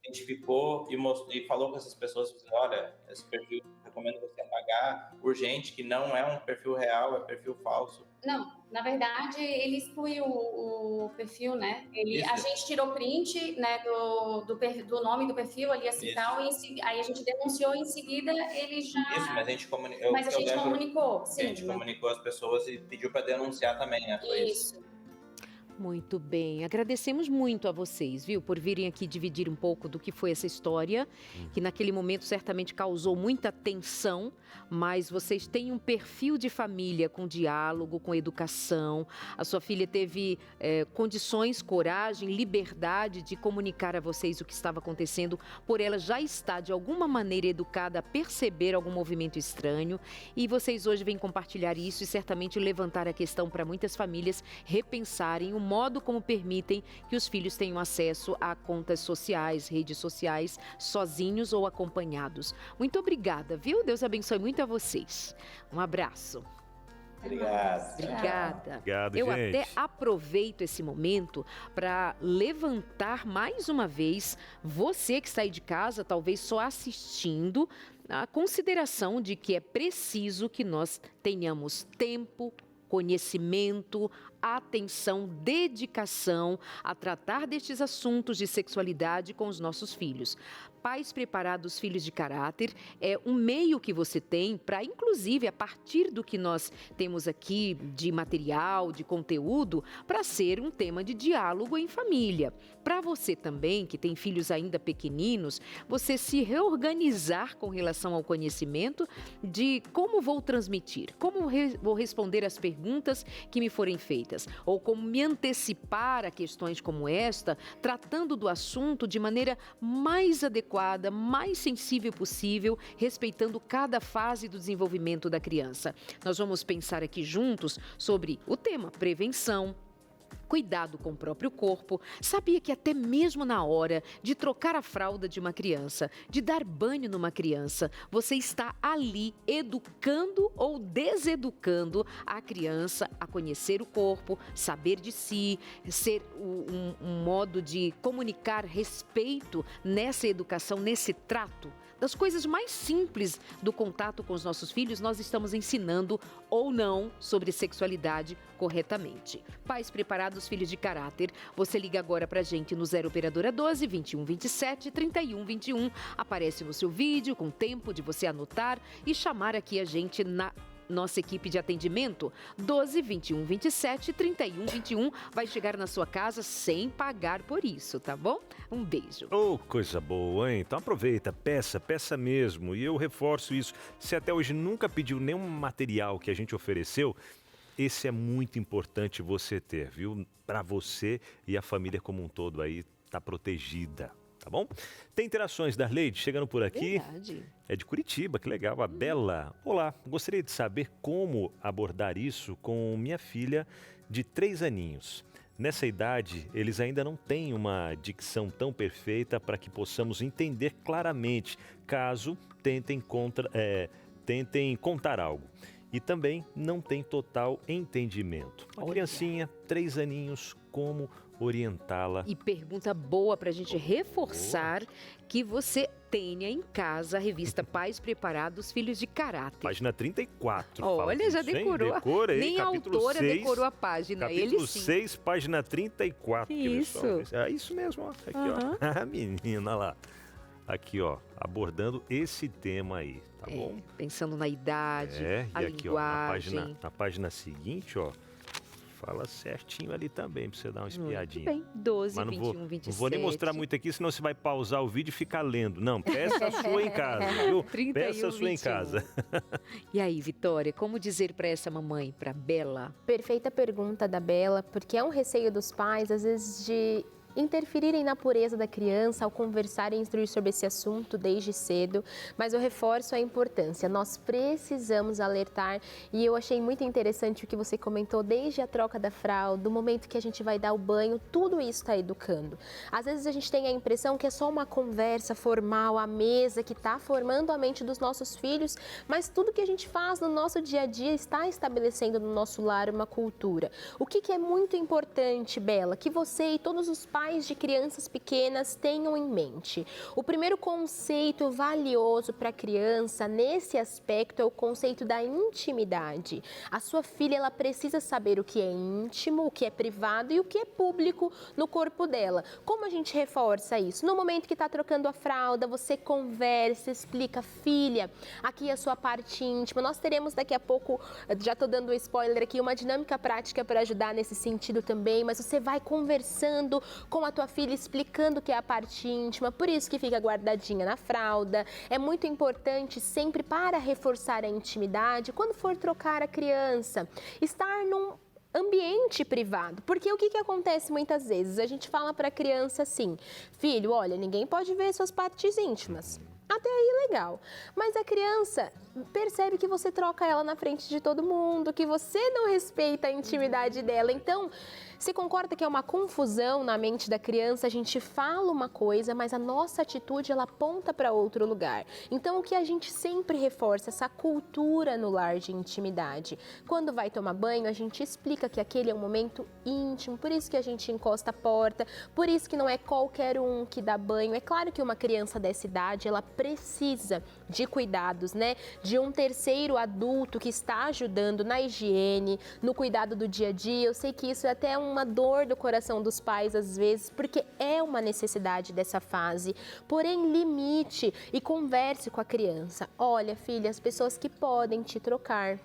identificou e falou com essas pessoas, olha, esse perfil, recomendo você apagar, urgente, que não é um perfil real, é perfil falso. Não, na verdade, ele excluiu o perfil, né? A gente tirou print, né, do nome do perfil ali, assim, tal, e aí a gente denunciou em seguida, ele já... Isso, mas a gente comunicou. Mas a gente comunicou, sim. A gente comunicou as pessoas e pediu para denunciar também, né? Foi isso. Muito bem, agradecemos muito a vocês, viu, por virem aqui dividir um pouco do que foi essa história, que naquele momento certamente causou muita tensão, mas vocês têm um perfil de família com diálogo, com educação, a sua filha teve condições, coragem, liberdade de comunicar a vocês o que estava acontecendo, por ela já estar de alguma maneira educada a perceber algum movimento estranho, e vocês hoje vêm compartilhar isso e certamente levantar a questão para muitas famílias repensarem o modo como permitem que os filhos tenham acesso a contas sociais, redes sociais, sozinhos ou acompanhados. Muito obrigada, viu? Deus abençoe muito a vocês. Um abraço. Obrigado. Obrigada. Obrigado, Eu gente. até aproveito esse momento para levantar mais uma vez você que está aí de casa, talvez só assistindo, a consideração de que é preciso que nós tenhamos tempo, conhecimento, atenção, dedicação a tratar destes assuntos de sexualidade com os nossos filhos. Pais preparados, filhos de caráter, é um meio que você tem para, inclusive, a partir do que nós temos aqui de material, de conteúdo, para ser um tema de diálogo em família. Para você também, que tem filhos ainda pequeninos, você se reorganizar com relação ao conhecimento de como vou transmitir, como vou responder às perguntas, perguntas que me forem feitas, ou como me antecipar a questões como esta, tratando do assunto de maneira mais adequada, mais sensível possível, respeitando cada fase do desenvolvimento da criança. Nós vamos pensar aqui juntos sobre o tema prevenção, cuidado com o próprio corpo. Sabia que até mesmo na hora de trocar a fralda de uma criança, de dar banho numa criança, você está ali educando ou deseducando a criança a conhecer o corpo, saber de si, ser um modo de comunicar respeito nessa educação, nesse trato? Das coisas mais simples do contato com os nossos filhos, nós estamos ensinando ou não sobre sexualidade corretamente. Pais preparados, filhos de caráter, você liga agora pra gente no 0 Operadora 12 21 27 31 21. Aparece no seu vídeo com tempo de você anotar e chamar aqui a gente na nossa equipe de atendimento. 12 21 27 31 21 vai chegar na sua casa sem pagar por isso, tá bom? Um beijo. Oh, coisa boa, hein? Então aproveita, peça mesmo. E eu reforço isso. Se até hoje nunca pediu nenhum material que a gente ofereceu, esse é muito importante você ter, viu? Para você e a família como um todo aí tá protegida. Tá bom? Tem interações, Darleide, chegando por aqui. Verdade. É de Curitiba, que legal. A Bela. Olá, gostaria de saber como abordar isso com minha filha de 3 aninhos. Nessa idade, eles ainda não têm uma dicção tão perfeita para que possamos entender claramente, caso tentem contar algo. E também não tem total entendimento. Uma criancinha, 3 aninhos, como orientá-la? E pergunta boa para a gente reforçar que você tenha em casa a revista Pais Preparados, Filhos de Caráter. Página 34. Olha, já decorou. Decorei. Nem a autora 6, decorou a página. Capítulo Ele sim. 6, página 34. Isso. É isso mesmo, ó. Aqui, ó. A menina lá. Aqui, ó, abordando esse tema aí, tá bom? Pensando na idade, a e aqui, linguagem. ó, na página seguinte, ó, fala certinho ali também, pra você dar uma espiadinha. Muito bem, 12, Mas 21, 27. Não vou nem mostrar muito aqui, senão você vai pausar o vídeo e ficar lendo. Não, peça a sua em casa, viu? 31, Peça a sua 21. em casa. E aí, Vitória, como dizer para essa mamãe, para Bela? Perfeita pergunta da Bela, porque é um receio dos pais, às vezes, de interferirem na pureza da criança ao conversar e instruir sobre esse assunto desde cedo, mas eu reforço a importância. Nós precisamos alertar e eu achei muito interessante o que você comentou desde a troca da fralda, do momento que a gente vai dar o banho, tudo isso está educando. Às vezes a gente tem a impressão que é só uma conversa formal, a mesa que está formando a mente dos nossos filhos, mas tudo que a gente faz no nosso dia a dia está estabelecendo no nosso lar uma cultura. O que é muito importante, Bela, que você e todos os pais de crianças pequenas tenham em mente. O primeiro conceito valioso para a criança nesse aspecto é o conceito da intimidade. A sua filha, ela precisa saber o que é íntimo, o que é privado e o que é público no corpo dela. Como a gente reforça isso? No momento que está trocando a fralda, você conversa, explica, filha, aqui é a sua parte íntima. Nós teremos daqui a pouco, já estou dando um spoiler aqui, uma dinâmica prática para ajudar nesse sentido também, mas você vai conversando com a tua filha, explicando o que é a parte íntima, por isso que fica guardadinha na fralda. É muito importante sempre, para reforçar a intimidade, quando for trocar a criança, estar num ambiente privado, porque o que acontece muitas vezes? A gente fala para a criança assim, filho, olha, ninguém pode ver suas partes íntimas. Até aí legal, mas a criança percebe que você troca ela na frente de todo mundo, que você não respeita a intimidade dela. Então, você concorda que é uma confusão na mente da criança? A gente fala uma coisa, mas a nossa atitude, ela aponta para outro lugar. Então, o que a gente sempre reforça, essa cultura no lar de intimidade. Quando vai tomar banho, a gente explica que aquele é um momento íntimo, por isso que a gente encosta a porta, por isso que não é qualquer um que dá banho. É claro que uma criança dessa idade, ela precisa de cuidados, né? De um terceiro adulto que está ajudando na higiene, no cuidado do dia a dia. Eu sei que isso é até uma dor do coração dos pais às vezes, porque é uma necessidade dessa fase. Porém, limite e converse com a criança. Olha, filha, as pessoas que podem te trocar,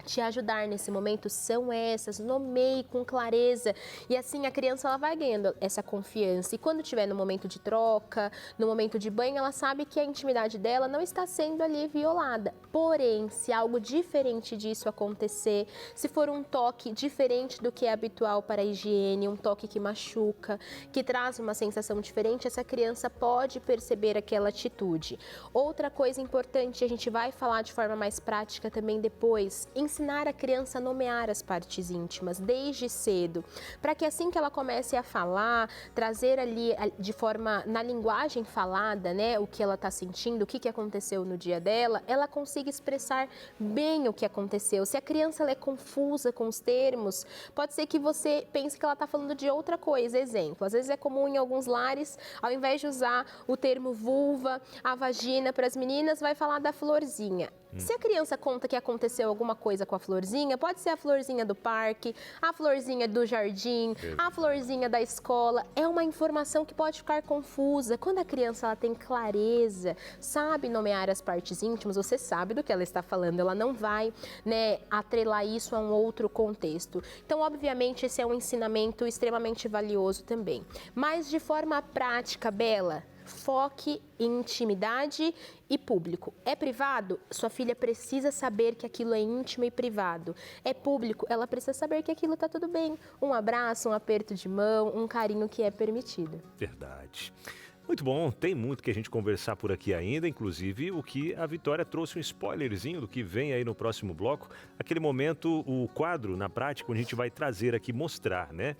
te ajudar nesse momento são essas, nomeie com clareza e assim a criança ela vai ganhando essa confiança e quando estiver no momento de troca, no momento de banho, ela sabe que a intimidade dela não está sendo ali violada. Porém, se algo diferente disso acontecer, se for um toque diferente do que é habitual para a higiene, um toque que machuca, que traz uma sensação diferente, essa criança pode perceber aquela atitude. Outra coisa importante, a gente vai falar de forma mais prática também depois, ensinar a criança a nomear as partes íntimas desde cedo, para que assim que ela comece a falar, trazer ali de forma, na linguagem falada, né, o que ela está sentindo, o que aconteceu no dia dela, ela consiga expressar bem o que aconteceu. Se a criança ela é confusa com os termos, pode ser que você pense que ela está falando de outra coisa. Exemplo, às vezes é comum em alguns lares, ao invés de usar o termo vulva, a vagina para as meninas, vai falar da florzinha. Se a criança conta que aconteceu alguma coisa com a florzinha, pode ser a florzinha do parque, a florzinha do jardim, a florzinha da escola. É uma informação que pode ficar confusa. Quando a criança ela tem clareza, sabe nomear as partes íntimas, você sabe do que ela está falando, ela não vai, né, atrelar isso a um outro contexto. Então, obviamente, esse é um ensinamento extremamente valioso também. Mas de forma prática, Bela, foque em intimidade e público. É privado? Sua filha precisa saber que aquilo é íntimo e privado. É público? Ela precisa saber que aquilo está tudo bem. Um abraço, um aperto de mão, um carinho que é permitido. Verdade. Muito bom, tem muito que a gente conversar por aqui ainda, inclusive o que a Vitória trouxe um spoilerzinho do que vem aí no próximo bloco. Aquele momento, o quadro na prática, onde a gente vai trazer aqui, mostrar, né?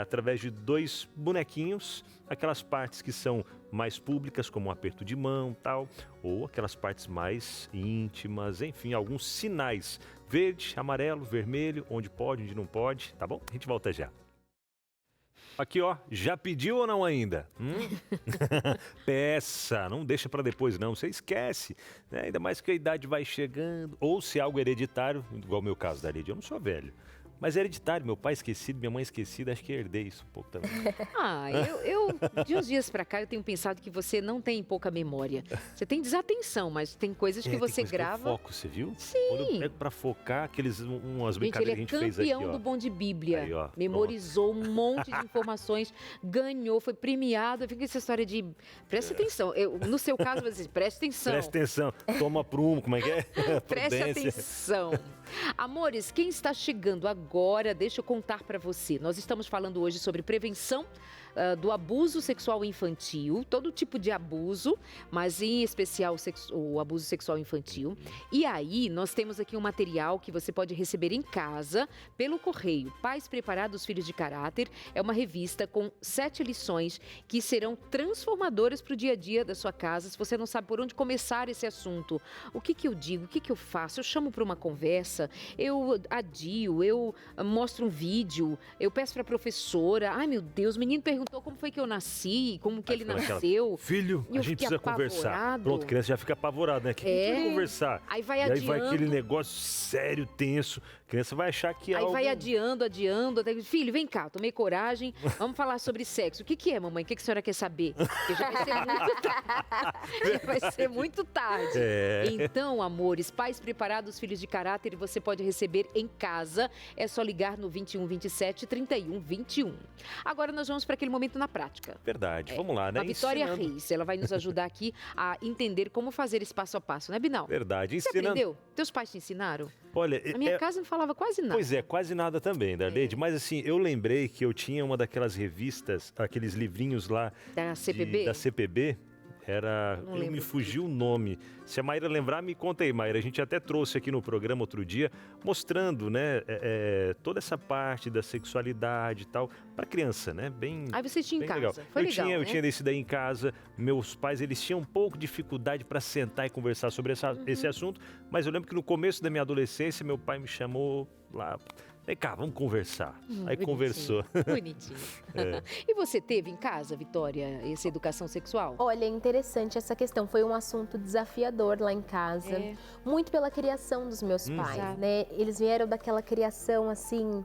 Através de 2 bonequinhos, aquelas partes que são mais públicas, como um aperto de mão, tal, ou aquelas partes mais íntimas, enfim, alguns sinais. Verde, amarelo, vermelho, onde pode, onde não pode, tá bom? A gente volta já. Aqui, ó, já pediu ou não ainda? Peça, não deixa para depois não, você esquece, né? Ainda mais que a idade vai chegando, ou se algo é hereditário, igual o meu caso da Lidia, eu não sou velho. Mas é hereditário, meu pai esquecido, minha mãe esquecida, acho que herdei isso um pouco também. De uns dias pra cá, eu tenho pensado que você não tem pouca memória. Você tem desatenção, mas tem coisas que você grava. Que eu foco, você viu? Sim. Quando eu pego pra focar, umas brincadeiras que a gente fez aqui, ó. Ele é campeão do Bom de Bíblia. Aí, ó, memorizou um monte de informações, ganhou, foi premiado. Fica essa história de preste atenção. No seu caso, você diz, preste atenção. Preste atenção, toma prumo, como é que é? Preste atenção. Amores, quem está chegando agora, deixa eu contar para você. Nós estamos falando hoje sobre prevenção do abuso sexual infantil, todo tipo de abuso, mas em especial o abuso sexual infantil. E aí, nós temos aqui um material que você pode receber em casa, pelo correio. Pais Preparados, Filhos de Caráter. É uma revista com 7 lições que serão transformadoras para o dia a dia da sua casa. Se você não sabe por onde começar esse assunto, o que eu digo, o que eu faço? Eu chamo para uma conversa, eu adio, eu mostro um vídeo, eu peço para a professora. Ai, meu Deus, o menino perguntou como foi que eu nasci, como que ele nasceu. Filho, a gente precisa conversar. Pronto, a criança já fica apavorada, né? Que a gente vai conversar. Aí vai adiando. Aí vai aquele negócio sério, tenso. A criança vai achar que é algo... Aí vai adiando. Até... Filho, vem cá, tomei coragem. Vamos falar sobre sexo. O que é, mamãe? O que a senhora quer saber? Porque já vai ser muito tarde. Vai ser muito tarde. Então, amores, Pais Preparados, Filhos de Caráter, você pode receber em casa. É só ligar no 21 27 31 21. Agora nós vamos para aquele momento na prática. Verdade, vamos lá, né? A Vitória Reis, ela vai nos ajudar aqui a entender como fazer esse passo a passo, né, Binal? Verdade. Você aprendeu? Teus pais te ensinaram? Olha, na minha casa não falava quase nada. Pois é, quase nada também, Darleide. Mas assim, eu lembrei que eu tinha uma daquelas revistas, aqueles livrinhos lá... Da CPB? Da CPB. Me fugiu o nome. Se a Maíra lembrar, me conta aí, Maíra. A gente até trouxe aqui no programa outro dia, mostrando, né, toda essa parte da sexualidade e tal, para criança, né? Aí você tinha em casa. Legal. Foi legal, né? Eu tinha desse daí em casa. Meus pais, eles tinham um pouco de dificuldade para sentar e conversar sobre esse assunto, mas eu lembro que no começo da minha adolescência, meu pai me chamou lá... Vem cá, vamos conversar. Aí bonitinho, conversou. Bonitinho. E você teve em casa, Vitória, essa educação sexual? Olha, é interessante essa questão. Foi um assunto desafiador lá em casa. Muito pela criação dos meus pais, né? Eles vieram daquela criação, assim,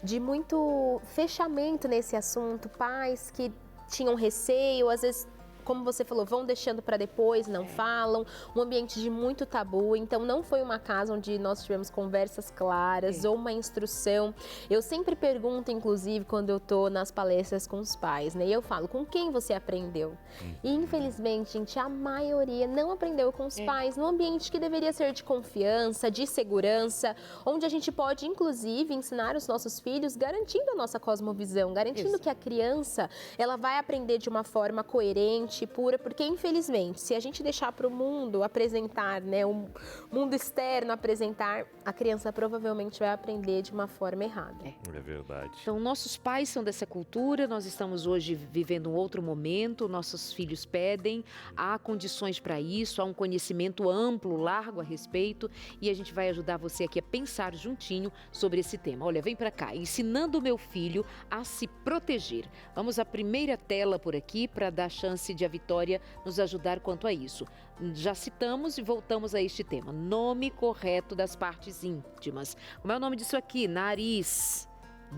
de muito fechamento nesse assunto. Pais que tinham receio, às vezes... como você falou, vão deixando para depois, não falam, um ambiente de muito tabu. Então, não foi uma casa onde nós tivemos conversas claras ou uma instrução. Eu sempre pergunto, inclusive, quando eu tô nas palestras com os pais, né? E eu falo, com quem você aprendeu? E, infelizmente, gente, a maioria não aprendeu com os pais, num ambiente que deveria ser de confiança, de segurança, onde a gente pode, inclusive, ensinar os nossos filhos, garantindo a nossa cosmovisão, garantindo que a criança, ela vai aprender de uma forma coerente, pura, porque, infelizmente, se a gente deixar para o mundo apresentar, né, o mundo externo apresentar, a criança provavelmente vai aprender de uma forma errada. É verdade. Então, nossos pais são dessa cultura, nós estamos hoje vivendo um outro momento, nossos filhos pedem, há condições para isso, há um conhecimento amplo, largo a respeito, e a gente vai ajudar você aqui a pensar juntinho sobre esse tema. Olha, vem para cá, ensinando o meu filho a se proteger. Vamos à primeira tela por aqui para dar chance de a Vitória nos ajudar quanto a isso. Já citamos e voltamos a este tema. Nome correto das partes íntimas. Como é o nome disso aqui? Nariz,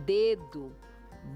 dedo,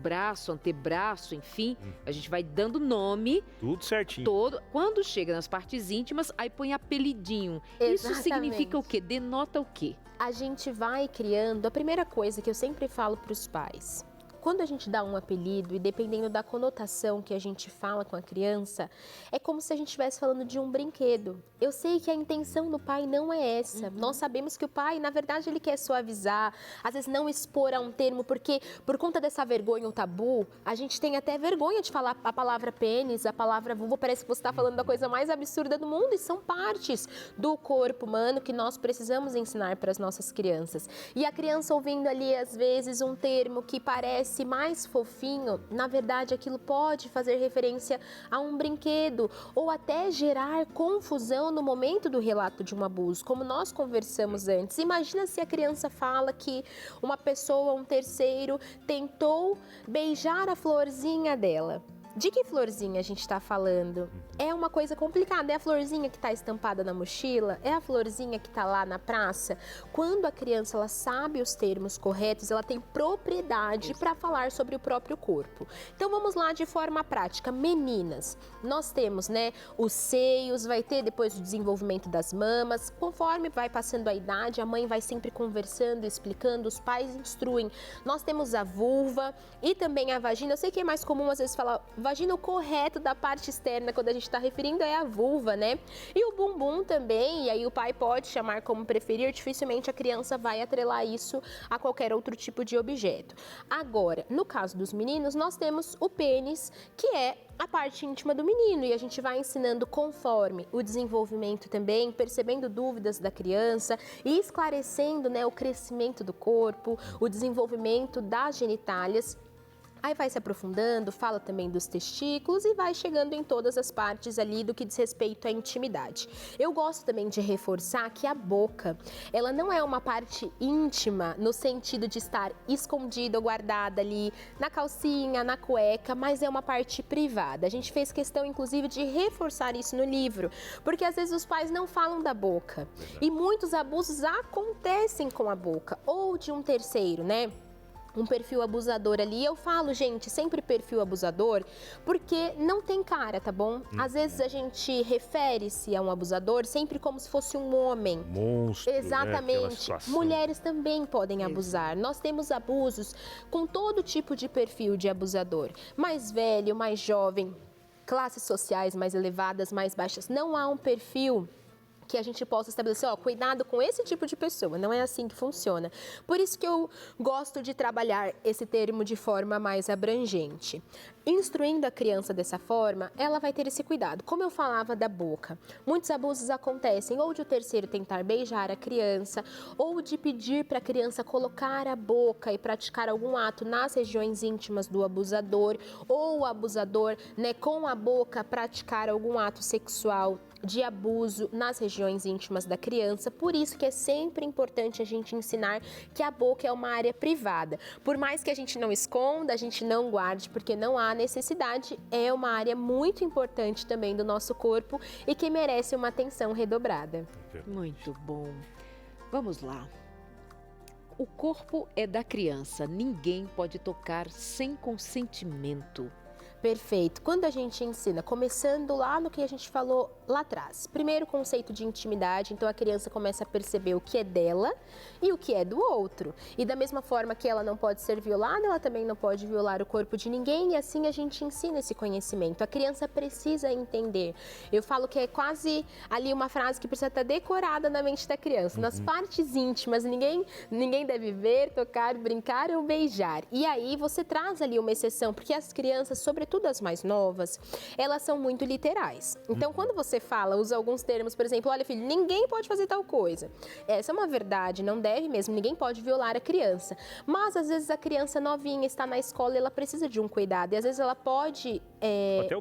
braço, antebraço, enfim. A gente vai dando nome. Tudo certinho. Todo. Quando chega nas partes íntimas, aí põe apelidinho. Isso significa o quê? Denota o quê? A gente vai criando, a primeira coisa que eu sempre falo para os pais, quando a gente dá um apelido e dependendo da conotação que a gente fala com a criança, é como se a gente estivesse falando de um brinquedo. Eu sei que a intenção do pai não é essa. Nós sabemos que o pai, na verdade, ele quer suavizar, às vezes não expor a um termo, porque por conta dessa vergonha, o tabu, a gente tem até vergonha de falar a palavra pênis, a palavra vulva, parece que você está falando da coisa mais absurda do mundo, e são partes do corpo humano que nós precisamos ensinar para as nossas crianças. E a criança ouvindo ali, às vezes, um termo que parece mais fofinho, na verdade aquilo pode fazer referência a um brinquedo ou até gerar confusão no momento do relato de um abuso, como nós conversamos antes. Imagina se a criança fala que uma pessoa, um terceiro, tentou beijar a florzinha dela. De que florzinha a gente está falando? É uma coisa complicada. É a florzinha que está estampada na mochila? É a florzinha que está lá na praça? Quando a criança ela sabe os termos corretos, ela tem propriedade para falar sobre o próprio corpo. Então vamos lá de forma prática. Meninas, nós temos, né, os seios, vai ter depois o desenvolvimento das mamas. Conforme vai passando a idade, a mãe vai sempre conversando, explicando, os pais instruem. Nós temos a vulva e também a vagina. Eu sei que é mais comum às vezes falar vagina, o correto da parte externa, quando a gente está referindo, é a vulva, né? E o bumbum também, e aí o pai pode chamar como preferir, dificilmente a criança vai atrelar isso a qualquer outro tipo de objeto. Agora, no caso dos meninos, nós temos o pênis, que é a parte íntima do menino, e a gente vai ensinando conforme o desenvolvimento também, percebendo dúvidas da criança e esclarecendo, né, o crescimento do corpo, o desenvolvimento das genitálias. Aí vai se aprofundando, fala também dos testículos e vai chegando em todas as partes ali do que diz respeito à intimidade. Eu gosto também de reforçar que a boca, ela não é uma parte íntima no sentido de estar escondida ou guardada ali na calcinha, na cueca, mas é uma parte privada. A gente fez questão, inclusive, de reforçar isso no livro, porque às vezes os pais não falam da boca e muitos abusos acontecem com a boca ou de um terceiro, né? Um perfil abusador ali, eu falo, gente, sempre perfil abusador, porque não tem cara, tá bom? Às vezes a gente refere-se a um abusador sempre como se fosse um homem. Monstro, exatamente. Né? Mulheres também podem abusar. Nós temos abusos com todo tipo de perfil de abusador. Mais velho, mais jovem, classes sociais mais elevadas, mais baixas. Não há um perfil que a gente possa estabelecer, cuidado com esse tipo de pessoa, não é assim que funciona. Por isso que eu gosto de trabalhar esse termo de forma mais abrangente. Instruindo a criança dessa forma, ela vai ter esse cuidado. Como eu falava da boca, muitos abusos acontecem ou de o terceiro tentar beijar a criança, ou de pedir para a criança colocar a boca e praticar algum ato nas regiões íntimas do abusador, ou o abusador, né, com a boca praticar algum ato sexual de abuso nas regiões íntimas da criança. Por isso que é sempre importante a gente ensinar que a boca é uma área privada. Por mais que a gente não esconda, a gente não guarde, porque não há necessidade, é uma área muito importante também do nosso corpo e que merece uma atenção redobrada. Muito bom. Vamos lá. O corpo é da criança, ninguém pode tocar sem consentimento. Perfeito. Quando a gente ensina, começando lá no que a gente falou lá atrás. Primeiro, o conceito de intimidade, então a criança começa a perceber o que é dela e o que é do outro. E da mesma forma que ela não pode ser violada, ela também não pode violar o corpo de ninguém, e assim a gente ensina esse conhecimento. A criança precisa entender. Eu falo que é quase ali uma frase que precisa estar decorada na mente da criança. Nas partes íntimas, ninguém deve ver, tocar, brincar ou beijar. E aí você traz ali uma exceção, porque as crianças, sobretudo as mais novas, elas são muito literais. Então, quando você usa alguns termos, por exemplo, olha, filho, ninguém pode fazer tal coisa. Essa é uma verdade, não deve mesmo, ninguém pode violar a criança. Mas, às vezes, a criança novinha está na escola e ela precisa de um cuidado. E, às vezes, ela pode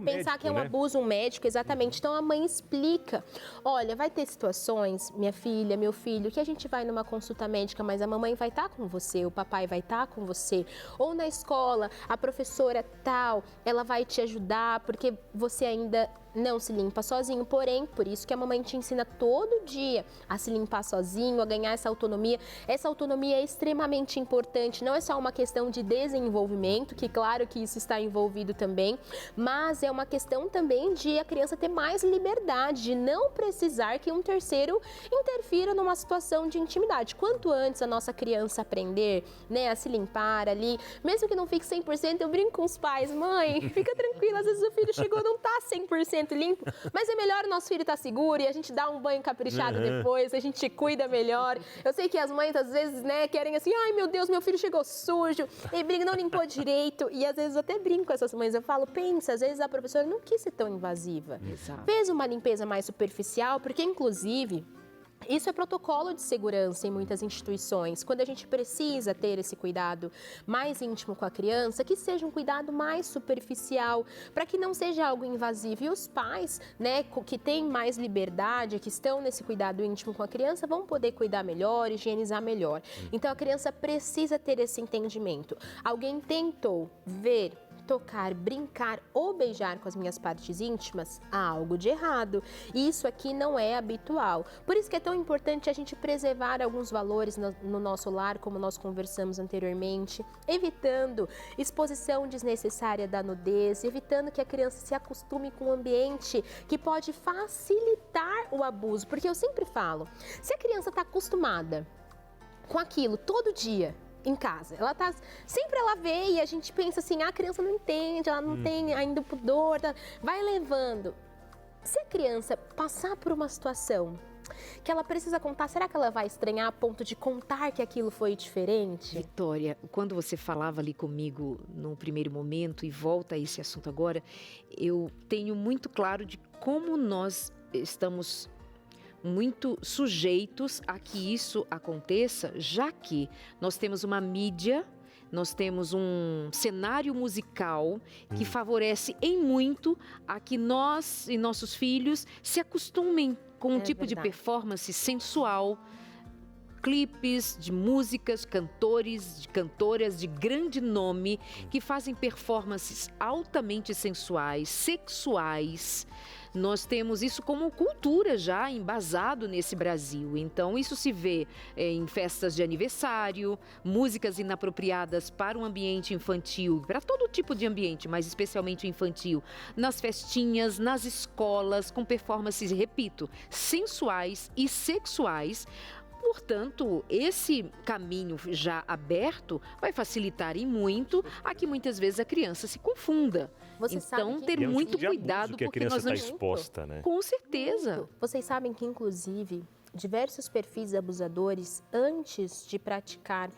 pensar médico, que é um né? abuso, um médico, exatamente. Então, a mãe explica, olha, vai ter situações, minha filha, meu filho, que a gente vai numa consulta médica, mas a mamãe vai estar com você, o papai vai estar com você. Ou na escola, a professora tal, ela vai te ajudar, porque você ainda não se limpa sozinho, porém, por isso que a mamãe te ensina todo dia a se limpar sozinho, a ganhar essa autonomia. Essa autonomia é extremamente importante, não é só uma questão de desenvolvimento, que claro que isso está envolvido também, mas é uma questão também de a criança ter mais liberdade, de não precisar que um terceiro interfira numa situação de intimidade. Quanto antes a nossa criança aprender, né, a se limpar ali, mesmo que não fique 100%, eu brinco com os pais, mãe, fica tranquila, às vezes o filho chegou, não tá 100% limpo, mas é melhor o nosso filho estar seguro e a gente dá um banho caprichado depois, a gente cuida melhor. Eu sei que as mães às vezes, né, querem assim, ai meu Deus, meu filho chegou sujo, e brinca, não limpou direito, e às vezes eu até brinco com essas mães, eu falo, pensa, às vezes a professora não quis ser tão invasiva. Exato. Fez uma limpeza mais superficial, porque inclusive isso é protocolo de segurança em muitas instituições. Quando a gente precisa ter esse cuidado mais íntimo com a criança, que seja um cuidado mais superficial, para que não seja algo invasivo. E os pais, né, que têm mais liberdade, que estão nesse cuidado íntimo com a criança, vão poder cuidar melhor, higienizar melhor. Então a criança precisa ter esse entendimento. Alguém tentou ver, tocar, brincar ou beijar com as minhas partes íntimas, há algo de errado. Isso aqui não é habitual. Por isso que é tão importante a gente preservar alguns valores no nosso lar, como nós conversamos anteriormente, evitando exposição desnecessária da nudez, evitando que a criança se acostume com um ambiente que pode facilitar o abuso. Porque eu sempre falo, se a criança está acostumada com aquilo todo dia, em casa, sempre ela vê e a gente pensa assim, a criança não entende, ela não tem ainda o pudor, vai levando. Se a criança passar por uma situação que ela precisa contar, será que ela vai estranhar a ponto de contar que aquilo foi diferente? Vitória, quando você falava ali comigo no primeiro momento e volta a esse assunto agora, eu tenho muito claro de como nós estamos muito sujeitos a que isso aconteça, já que nós temos uma mídia, nós temos um cenário musical que favorece em muito a que nós e nossos filhos se acostumem com um tipo de performance sensual, clipes de músicas, cantores, de cantoras de grande nome que fazem performances altamente sensuais, sexuais. Nós temos isso como cultura já embasado nesse Brasil. Então, isso se vê em festas de aniversário, músicas inapropriadas para o ambiente infantil, para todo tipo de ambiente, mas especialmente infantil, nas festinhas, nas escolas, com performances, repito, sensuais e sexuais. Portanto, esse caminho já aberto vai facilitar em muito a que muitas vezes a criança se confunda. Então, ter muito cuidado, porque nós não está exposta, né? Com certeza. Muito. Vocês sabem que, inclusive, diversos perfis abusadores, antes de praticar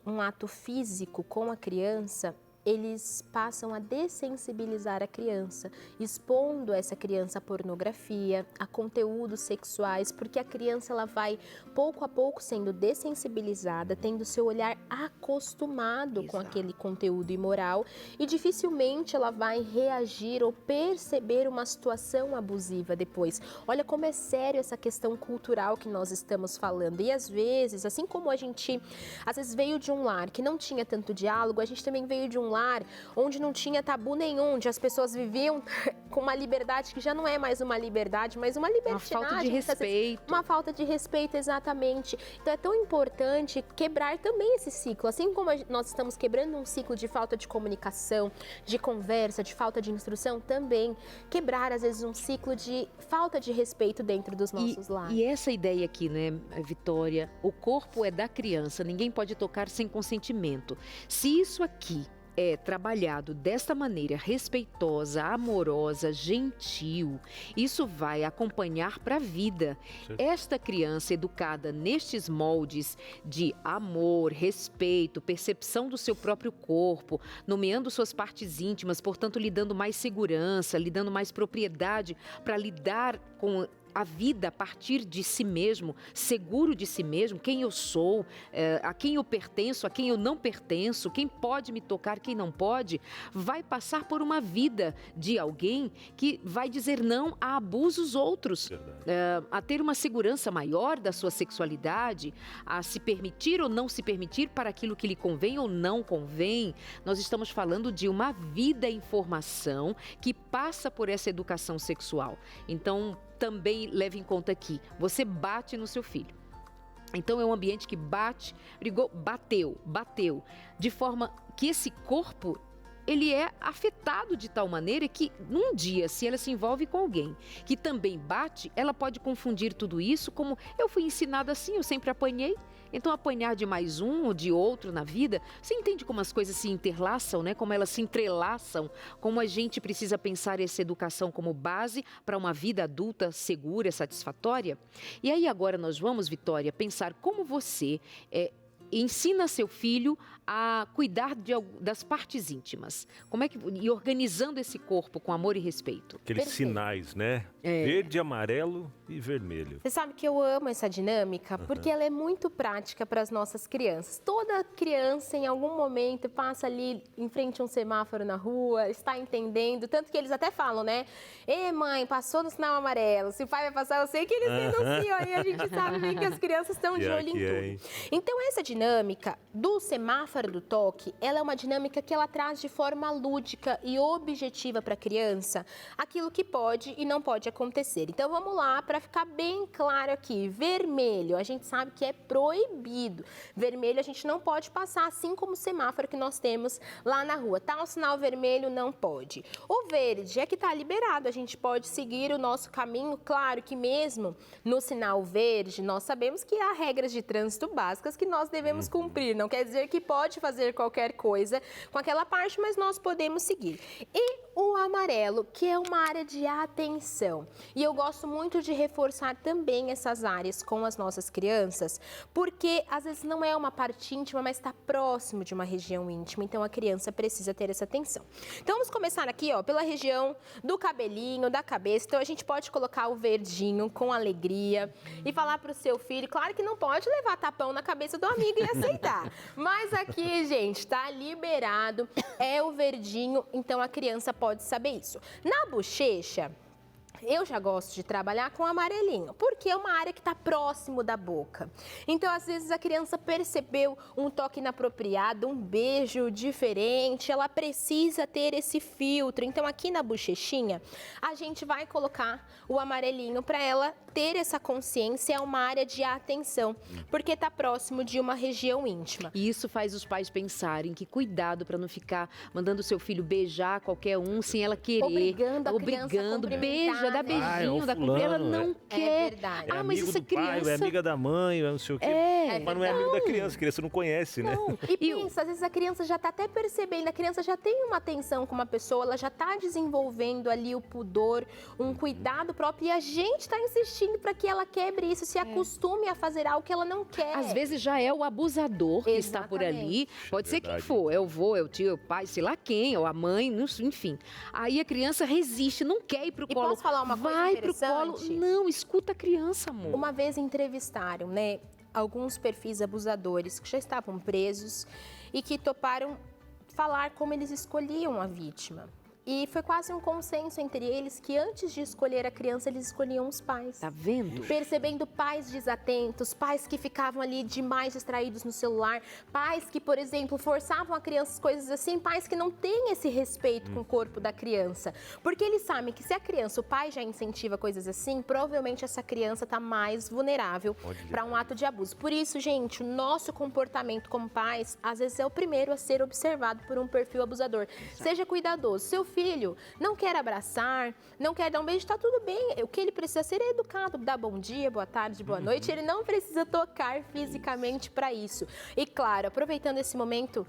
um ato físico com a criança, eles passam a dessensibilizar a criança, expondo essa criança a pornografia, a conteúdos sexuais, porque a criança ela vai pouco a pouco sendo dessensibilizada, tendo seu olhar acostumado com aquele conteúdo imoral e dificilmente ela vai reagir ou perceber uma situação abusiva depois. Olha como é sério essa questão cultural que nós estamos falando. E às vezes, assim como a gente às vezes veio de um lar que não tinha tanto diálogo, a gente também veio de um lar lar onde não tinha tabu nenhum, onde as pessoas viviam com uma liberdade que já não é mais uma liberdade, mas uma libertinagem. Uma falta de respeito. Uma falta de respeito, exatamente. Então é tão importante quebrar também esse ciclo. Assim como nós estamos quebrando um ciclo de falta de comunicação, de conversa, de falta de instrução, também quebrar, às vezes, um ciclo de falta de respeito dentro dos nossos lares. E essa ideia aqui, né, Vitória? O corpo é da criança, ninguém pode tocar sem consentimento. Se isso aqui é trabalhado desta maneira respeitosa, amorosa, gentil, isso vai acompanhar para a vida. Esta criança educada nestes moldes de amor, respeito, percepção do seu próprio corpo, nomeando suas partes íntimas, portanto, lhe dando mais segurança, lhe dando mais propriedade para lidar com a vida a partir de si mesmo, seguro de si mesmo, quem eu sou, a quem eu pertenço, a quem eu não pertenço, quem pode me tocar, quem não pode, vai passar por uma vida de alguém que vai dizer não a abusos outros, a ter uma segurança maior da sua sexualidade, a se permitir ou não se permitir para aquilo que lhe convém ou não convém. Nós estamos falando de uma vida em formação que passa por essa educação sexual. Então, também leve em conta aqui, você bate no seu filho. Então é um ambiente que bate, brigou, bateu, de forma que esse corpo, ele é afetado de tal maneira que num dia, se ela se envolve com alguém que também bate, ela pode confundir tudo isso como eu fui ensinada assim, eu sempre apanhei. Então, apanhar de mais um ou de outro na vida, você entende como as coisas se interlaçam, né? Como elas se entrelaçam, como a gente precisa pensar essa educação como base para uma vida adulta segura, satisfatória? E aí agora nós vamos, Vitória, pensar como você ensina seu filho a cuidar das partes íntimas. Como é que e organizando esse corpo com amor e respeito. Aqueles sinais, né? Verde, amarelo e vermelho. Você sabe que eu amo essa dinâmica porque ela é muito prática para as nossas crianças. Toda criança, em algum momento, passa ali em frente a um semáforo na rua, está entendendo, tanto que eles até falam, né? Ei, mãe, passou no sinal amarelo. Se o pai vai passar, eu sei que eles denunciam. Aí a gente sabe bem que as crianças estão de olho em tudo. Então, essa dinâmica do semáforo do toque, ela é uma dinâmica que ela traz de forma lúdica e objetiva para a criança aquilo que pode e não pode acontecer. Então vamos lá, para ficar bem claro aqui, vermelho, a gente sabe que é proibido. Vermelho a gente não pode passar, assim como o semáforo que nós temos lá na rua. Tá um sinal vermelho, não pode. O verde é que tá liberado, a gente pode seguir o nosso caminho, claro que mesmo no sinal verde, nós sabemos que há regras de trânsito básicas que nós devemos cumprir. Não quer dizer que pode fazer qualquer coisa com aquela parte, mas nós podemos seguir. E o amarelo, que é uma área de atenção. E eu gosto muito de reforçar também essas áreas com as nossas crianças, porque às vezes não é uma parte íntima, mas está próximo de uma região íntima, então a criança precisa ter essa atenção. Então vamos começar aqui, ó, pela região do cabelinho, da cabeça. Então a gente pode colocar o verdinho com alegria e falar para o seu filho, claro que não pode levar tapão na cabeça do amigo e aceitar, mas aqui, gente, tá liberado, é o verdinho, então a criança pode saber isso. Na bochecha, eu já gosto de trabalhar com amarelinho, porque é uma área que está próximo da boca. Então, às vezes, a criança percebeu um toque inapropriado, um beijo diferente, ela precisa ter esse filtro. Então, aqui na bochechinha, a gente vai colocar o amarelinho para ela ter essa consciência, é uma área de atenção, porque está próximo de uma região íntima. E isso faz os pais pensarem que cuidado para não ficar mandando o seu filho beijar qualquer um sem ela querer. Obrigando a criança a beija, dá beijinho, dá cumprimento, ela não quer. É verdade. É mas essa criança... pai, é amiga da mãe, não sei o quê. Mas não é amigo da criança, a criança não conhece, né? E pensa, às vezes a criança já está até percebendo, a criança já tem uma atenção com uma pessoa, ela já está desenvolvendo ali o pudor, um cuidado próprio, e a gente está insistindo para que ela quebre isso, se acostume a fazer algo que ela não quer. Às vezes já é o abusador que está por ali, pode ser quem for, é o vô, é o tio, é o pai, sei lá quem, ou a mãe, enfim. Aí a criança resiste, não quer ir pro colo. Posso falar uma coisa vai pro colo, não, escuta a criança, amor. Uma vez entrevistaram, né, alguns perfis abusadores que já estavam presos e que toparam falar como eles escolhiam a vítima. E foi quase um consenso entre eles que antes de escolher a criança, eles escolhiam os pais. Tá vendo? Percebendo pais desatentos, pais que ficavam ali demais distraídos no celular, pais que, por exemplo, forçavam a criança coisas assim, pais que não têm esse respeito com o corpo da criança. Porque eles sabem que se a criança, o pai já incentiva coisas assim, provavelmente essa criança está mais vulnerável para um ato de abuso. Por isso, gente, o nosso comportamento como pais, às vezes é o primeiro a ser observado por um perfil abusador. Seja cuidadoso. Seu filho não quer abraçar, não quer dar um beijo, está tudo bem. O que ele precisa ser é educado, dar bom dia, boa tarde, boa noite. Ele não precisa tocar fisicamente para isso. E claro, aproveitando esse momento,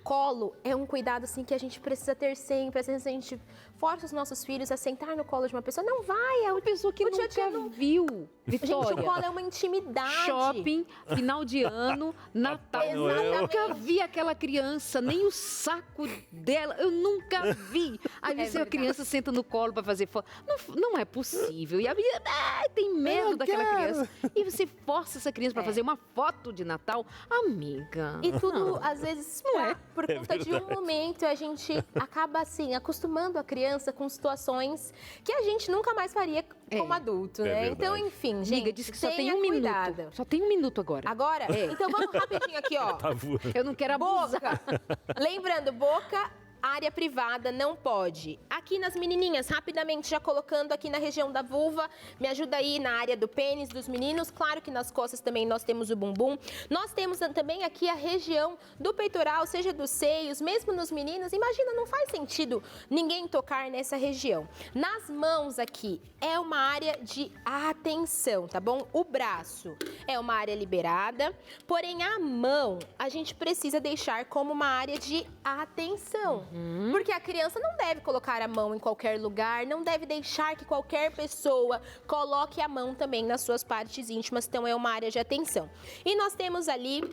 colo é um cuidado assim que a gente precisa ter sempre. Às vezes a gente força os nossos filhos a sentar no colo de uma pessoa. Não vai, é uma pessoa que nunca viu. Vitória. Gente, o colo é uma intimidade. Shopping, final de ano, Natal. Eu nunca vi aquela criança, nem o saco dela, eu nunca vi. Aí você a criança senta no colo para fazer foto. Não é possível. E a menina tem medo daquela criança. E você força essa criança para fazer uma foto de Natal. Amiga. E tudo, às vezes, por conta de um momento, a gente acaba, assim, acostumando a criança com situações que a gente nunca mais faria como adulto, né? Então, enfim, gente, amiga, disse que só tem um minuto. Só tem um minuto agora. Agora? Então vamos rapidinho aqui, ó. Eu não quero abusar. Boca. Lembrando, boca, área privada, não pode. Aqui nas menininhas, rapidamente, já colocando aqui na região da vulva, me ajuda aí na área do pênis dos meninos. Claro que nas costas também nós temos o bumbum. Nós temos também aqui a região do peitoral, seja dos seios, mesmo nos meninos. Imagina, não faz sentido ninguém tocar nessa região. Nas mãos aqui, é uma área de atenção, tá bom? O braço é uma área liberada, porém a mão a gente precisa deixar como uma área de atenção. Porque a criança não deve colocar a mão em qualquer lugar, não deve deixar que qualquer pessoa coloque a mão também nas suas partes íntimas, então é uma área de atenção. E nós temos ali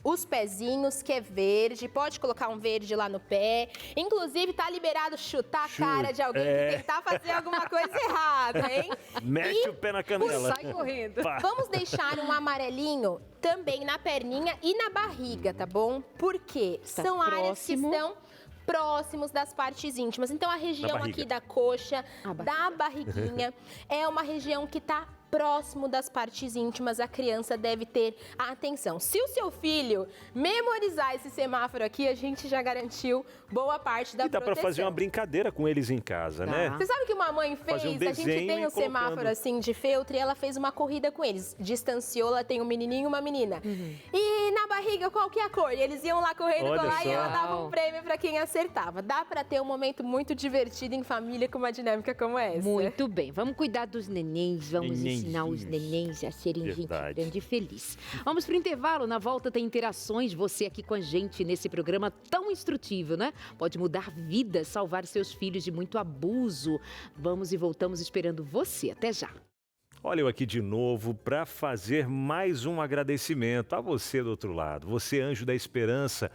os pezinhos, que é verde, pode colocar um verde lá no pé. Inclusive, tá liberado chutar a cara de alguém que tentar fazer alguma coisa errada, hein? Mete o pé na canela. Sai correndo. Vamos deixar um amarelinho também na perninha e na barriga, tá bom? Porque são áreas que estão próximos das partes íntimas. Então, a região aqui da coxa, da barriguinha, é uma região que está próximo das partes íntimas, a criança deve ter a atenção. Se o seu filho memorizar esse semáforo aqui, a gente já garantiu boa parte da proteção. E dá para fazer uma brincadeira com eles em casa, né? Você sabe o que uma mãe fez? Um a gente tem um semáforo assim de feltro e ela fez uma corrida com eles. Distanciou, ela tem um menininho e uma menina. E na barriga, qual que é a cor? E eles iam lá correndo lá e ela dava um prêmio para quem acertava. Dá para ter um momento muito divertido em família com uma dinâmica como essa. Muito bem. Vamos cuidar dos nenéns, vamos ensinar os nenéns a serem gente grande e feliz. Vamos para o intervalo. Na volta tem interações. Você aqui com a gente nesse programa tão instrutivo, né? Pode mudar vidas, salvar seus filhos de muito abuso. Vamos e voltamos esperando você. Até já. Olha eu aqui de novo para fazer mais um agradecimento a você do outro lado. Você, anjo da esperança,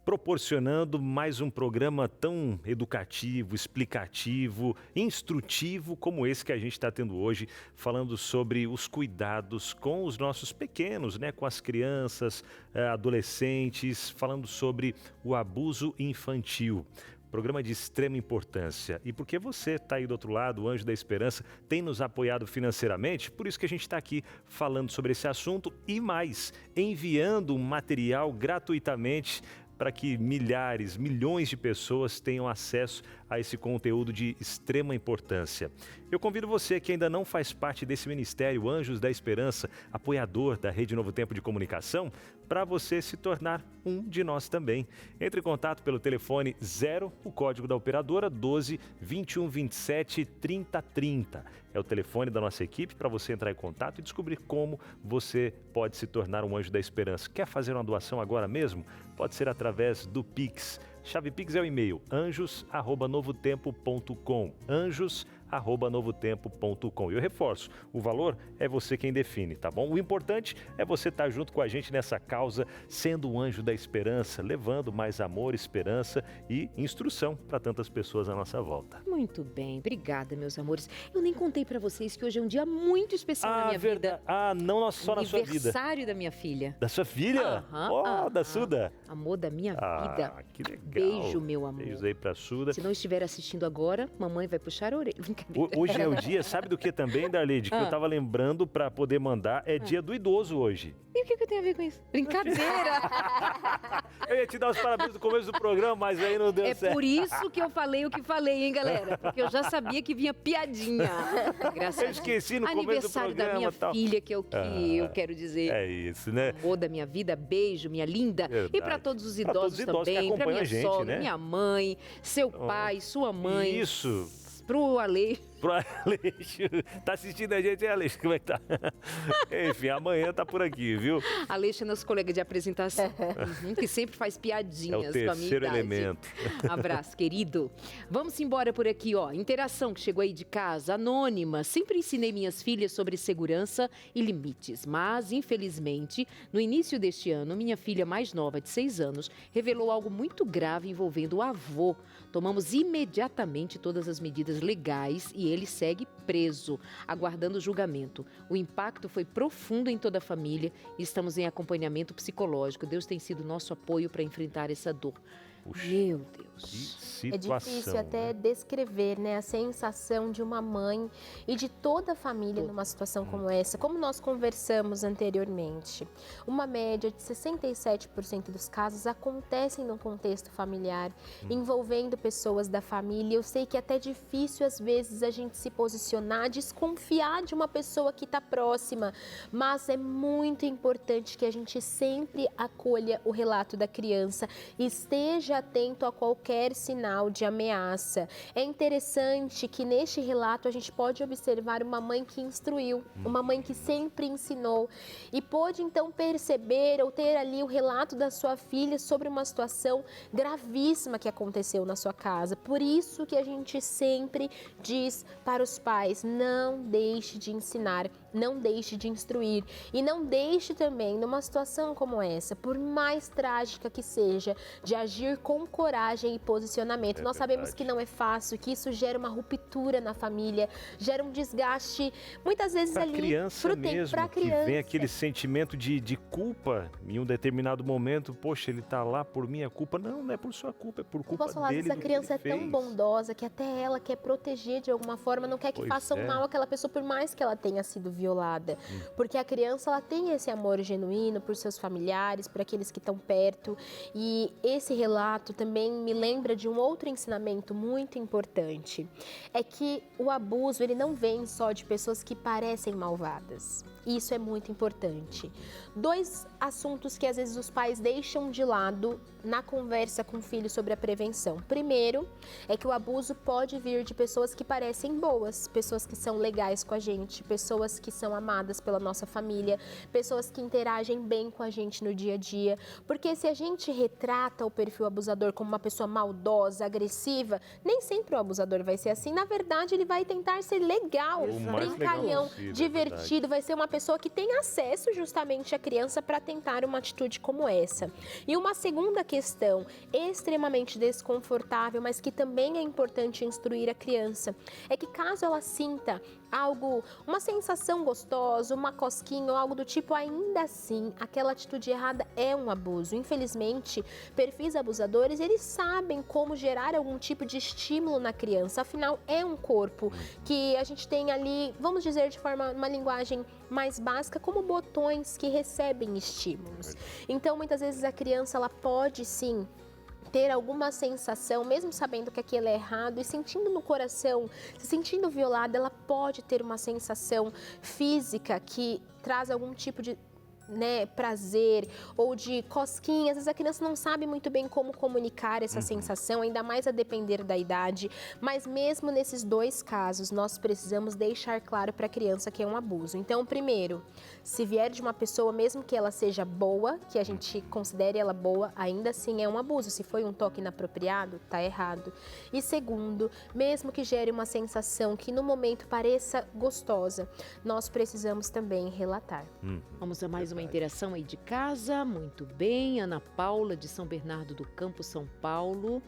proporcionando mais um programa tão educativo, explicativo, instrutivo como esse que a gente está tendo hoje, falando sobre os cuidados com os nossos pequenos, né? Com as crianças, adolescentes, falando sobre o abuso infantil. Programa de extrema importância. E porque você está aí do outro lado, o Anjo da Esperança, tem nos apoiado financeiramente, por isso que a gente está aqui falando sobre esse assunto e mais, enviando um material gratuitamente para que milhares, milhões de pessoas tenham acesso a esse conteúdo de extrema importância. Eu convido você que ainda não faz parte desse ministério Anjos da Esperança, apoiador da Rede Novo Tempo de Comunicação, para você se tornar um de nós também. Entre em contato pelo telefone 0, o código da operadora 12 21 27 30 30. É o telefone da nossa equipe para você entrar em contato e descobrir como você pode se tornar um Anjo da Esperança. Quer fazer uma doação agora mesmo? Pode ser através do Pix. Chave Pix é o e-mail anjos@novotempo.com, anjos@ novotempo.com. E eu reforço, o valor é você quem define, tá bom? O importante é você estar junto com a gente nessa causa, sendo um anjo da esperança, levando mais amor, esperança e instrução para tantas pessoas à nossa volta. Muito bem, obrigada, meus amores. Eu nem contei pra vocês que hoje é um dia muito especial na minha vida. Não só na sua vida. Aniversário da minha filha. Da sua filha? Da Suda. Amor da minha vida. Que legal. Beijo, meu amor. Beijos aí pra Suda. Se não estiver assistindo agora, mamãe vai puxar a orelha. Hoje é o dia, sabe do que também, Darlede? Que eu tava lembrando pra poder mandar, é dia do idoso hoje. E o que tem a ver com isso? Brincadeira! Eu ia te dar os parabéns no começo do programa, mas aí não deu certo. É por isso que eu falei o que falei, hein, galera? Porque eu já sabia que vinha piadinha. Graças a Deus. Eu esqueci no começo do programa. Aniversário da minha filha, que é o que eu quero dizer. É isso, né? Amor da minha vida, beijo, minha linda. Verdade. E para todos os idosos também, para minha sogra, minha mãe, seu pai, sua mãe. Isso. Pro Aleixo. Pro Aleixo. Tá assistindo a gente, hein, Aleixo? Como é que tá? Enfim, amanhã tá por aqui, viu? Aleixo é nosso colega de apresentação, que sempre faz piadinhas com a minha idade. É o terceiro elemento. Abraço, querido. Vamos embora por aqui, ó. Interação que chegou aí de casa, anônima. Sempre ensinei minhas filhas sobre segurança e limites, mas, infelizmente, no início deste ano, minha filha mais nova, de 6 anos, revelou algo muito grave envolvendo o avô. Tomamos imediatamente todas as medidas legais e ele segue preso, aguardando julgamento. O impacto foi profundo em toda a família e estamos em acompanhamento psicológico. Deus tem sido nosso apoio para enfrentar essa dor. Puxa, meu Deus. Que situação, é difícil até descrever, né, a sensação de uma mãe e de toda a família numa situação como essa. Como nós conversamos anteriormente, uma média de 67% dos casos acontecem no contexto familiar, envolvendo pessoas da família. Eu sei que é até difícil às vezes a gente se posicionar, desconfiar de uma pessoa que está próxima, mas é muito importante que a gente sempre acolha o relato da criança e esteja atento a qualquer sinal de ameaça. É interessante que neste relato a gente pode observar uma mãe que instruiu, uma mãe que sempre ensinou e pôde então perceber ou ter ali o relato da sua filha sobre uma situação gravíssima que aconteceu na sua casa. Por isso que a gente sempre diz para os pais, não deixe de ensinar, não deixe de instruir e não deixe também numa situação como essa, por mais trágica que seja, de agir com coragem e posicionamento. Nós sabemos que não é fácil, que isso gera uma ruptura na família, gera um desgaste, muitas vezes pra ali criança mesmo, pra criança. Que vem aquele sentimento de culpa em um determinado momento. Poxa, ele tá lá por minha culpa. Não é por sua culpa, é por culpa Posso falar, dele. Essa criança é tão bondosa que até ela quer proteger de alguma forma, não quer que façam mal àquela pessoa, por mais que ela tenha sido violada. Porque a criança, ela tem esse amor genuíno por seus familiares, por aqueles que estão perto. E esse relato também me lembra de um outro ensinamento muito importante. É que o abuso, ele não vem só de pessoas que parecem malvadas. Isso é muito importante. 2 assuntos que às vezes os pais deixam de lado na conversa com o filho sobre a prevenção. Primeiro, é que o abuso pode vir de pessoas que parecem boas, pessoas que são legais com a gente, pessoas que são amadas pela nossa família, pessoas que interagem bem com a gente no dia a dia. Porque se a gente retrata o perfil abusador como uma pessoa maldosa, agressiva, nem sempre o abusador vai ser assim. Na verdade, ele vai tentar ser legal, brincalhão, divertido, vai ser uma pessoa que tem acesso justamente à criança para tentar uma atitude como essa. E uma segunda questão extremamente desconfortável, mas que também é importante instruir a criança, é que caso ela sinta algo, uma sensação gostosa, uma cosquinha ou algo do tipo, ainda assim, aquela atitude errada é um abuso. Infelizmente, perfis abusadores, eles sabem como gerar algum tipo de estímulo na criança, afinal, é um corpo que a gente tem ali, vamos dizer de forma, uma linguagem mais básica, como botões que recebem estímulos. Então, muitas vezes a criança, ela pode sim ter alguma sensação, mesmo sabendo que aquilo é errado e sentindo no coração, se sentindo violada, ela pode ter uma sensação física que traz algum tipo de né, prazer ou de cosquinha. Às vezes a criança não sabe muito bem como comunicar essa sensação, ainda mais a depender da idade. Mas mesmo nesses dois casos, nós precisamos deixar claro para a criança que é um abuso. Então, primeiro, se vier de uma pessoa, mesmo que ela seja boa, que a gente considere ela boa, ainda assim é um abuso. Se foi um toque inapropriado, tá errado. E segundo, mesmo que gere uma sensação que no momento pareça gostosa, nós precisamos também relatar. Vamos a mais uma interação aí de casa. Muito bem, Ana Paula de São Bernardo do Campo, São Paulo.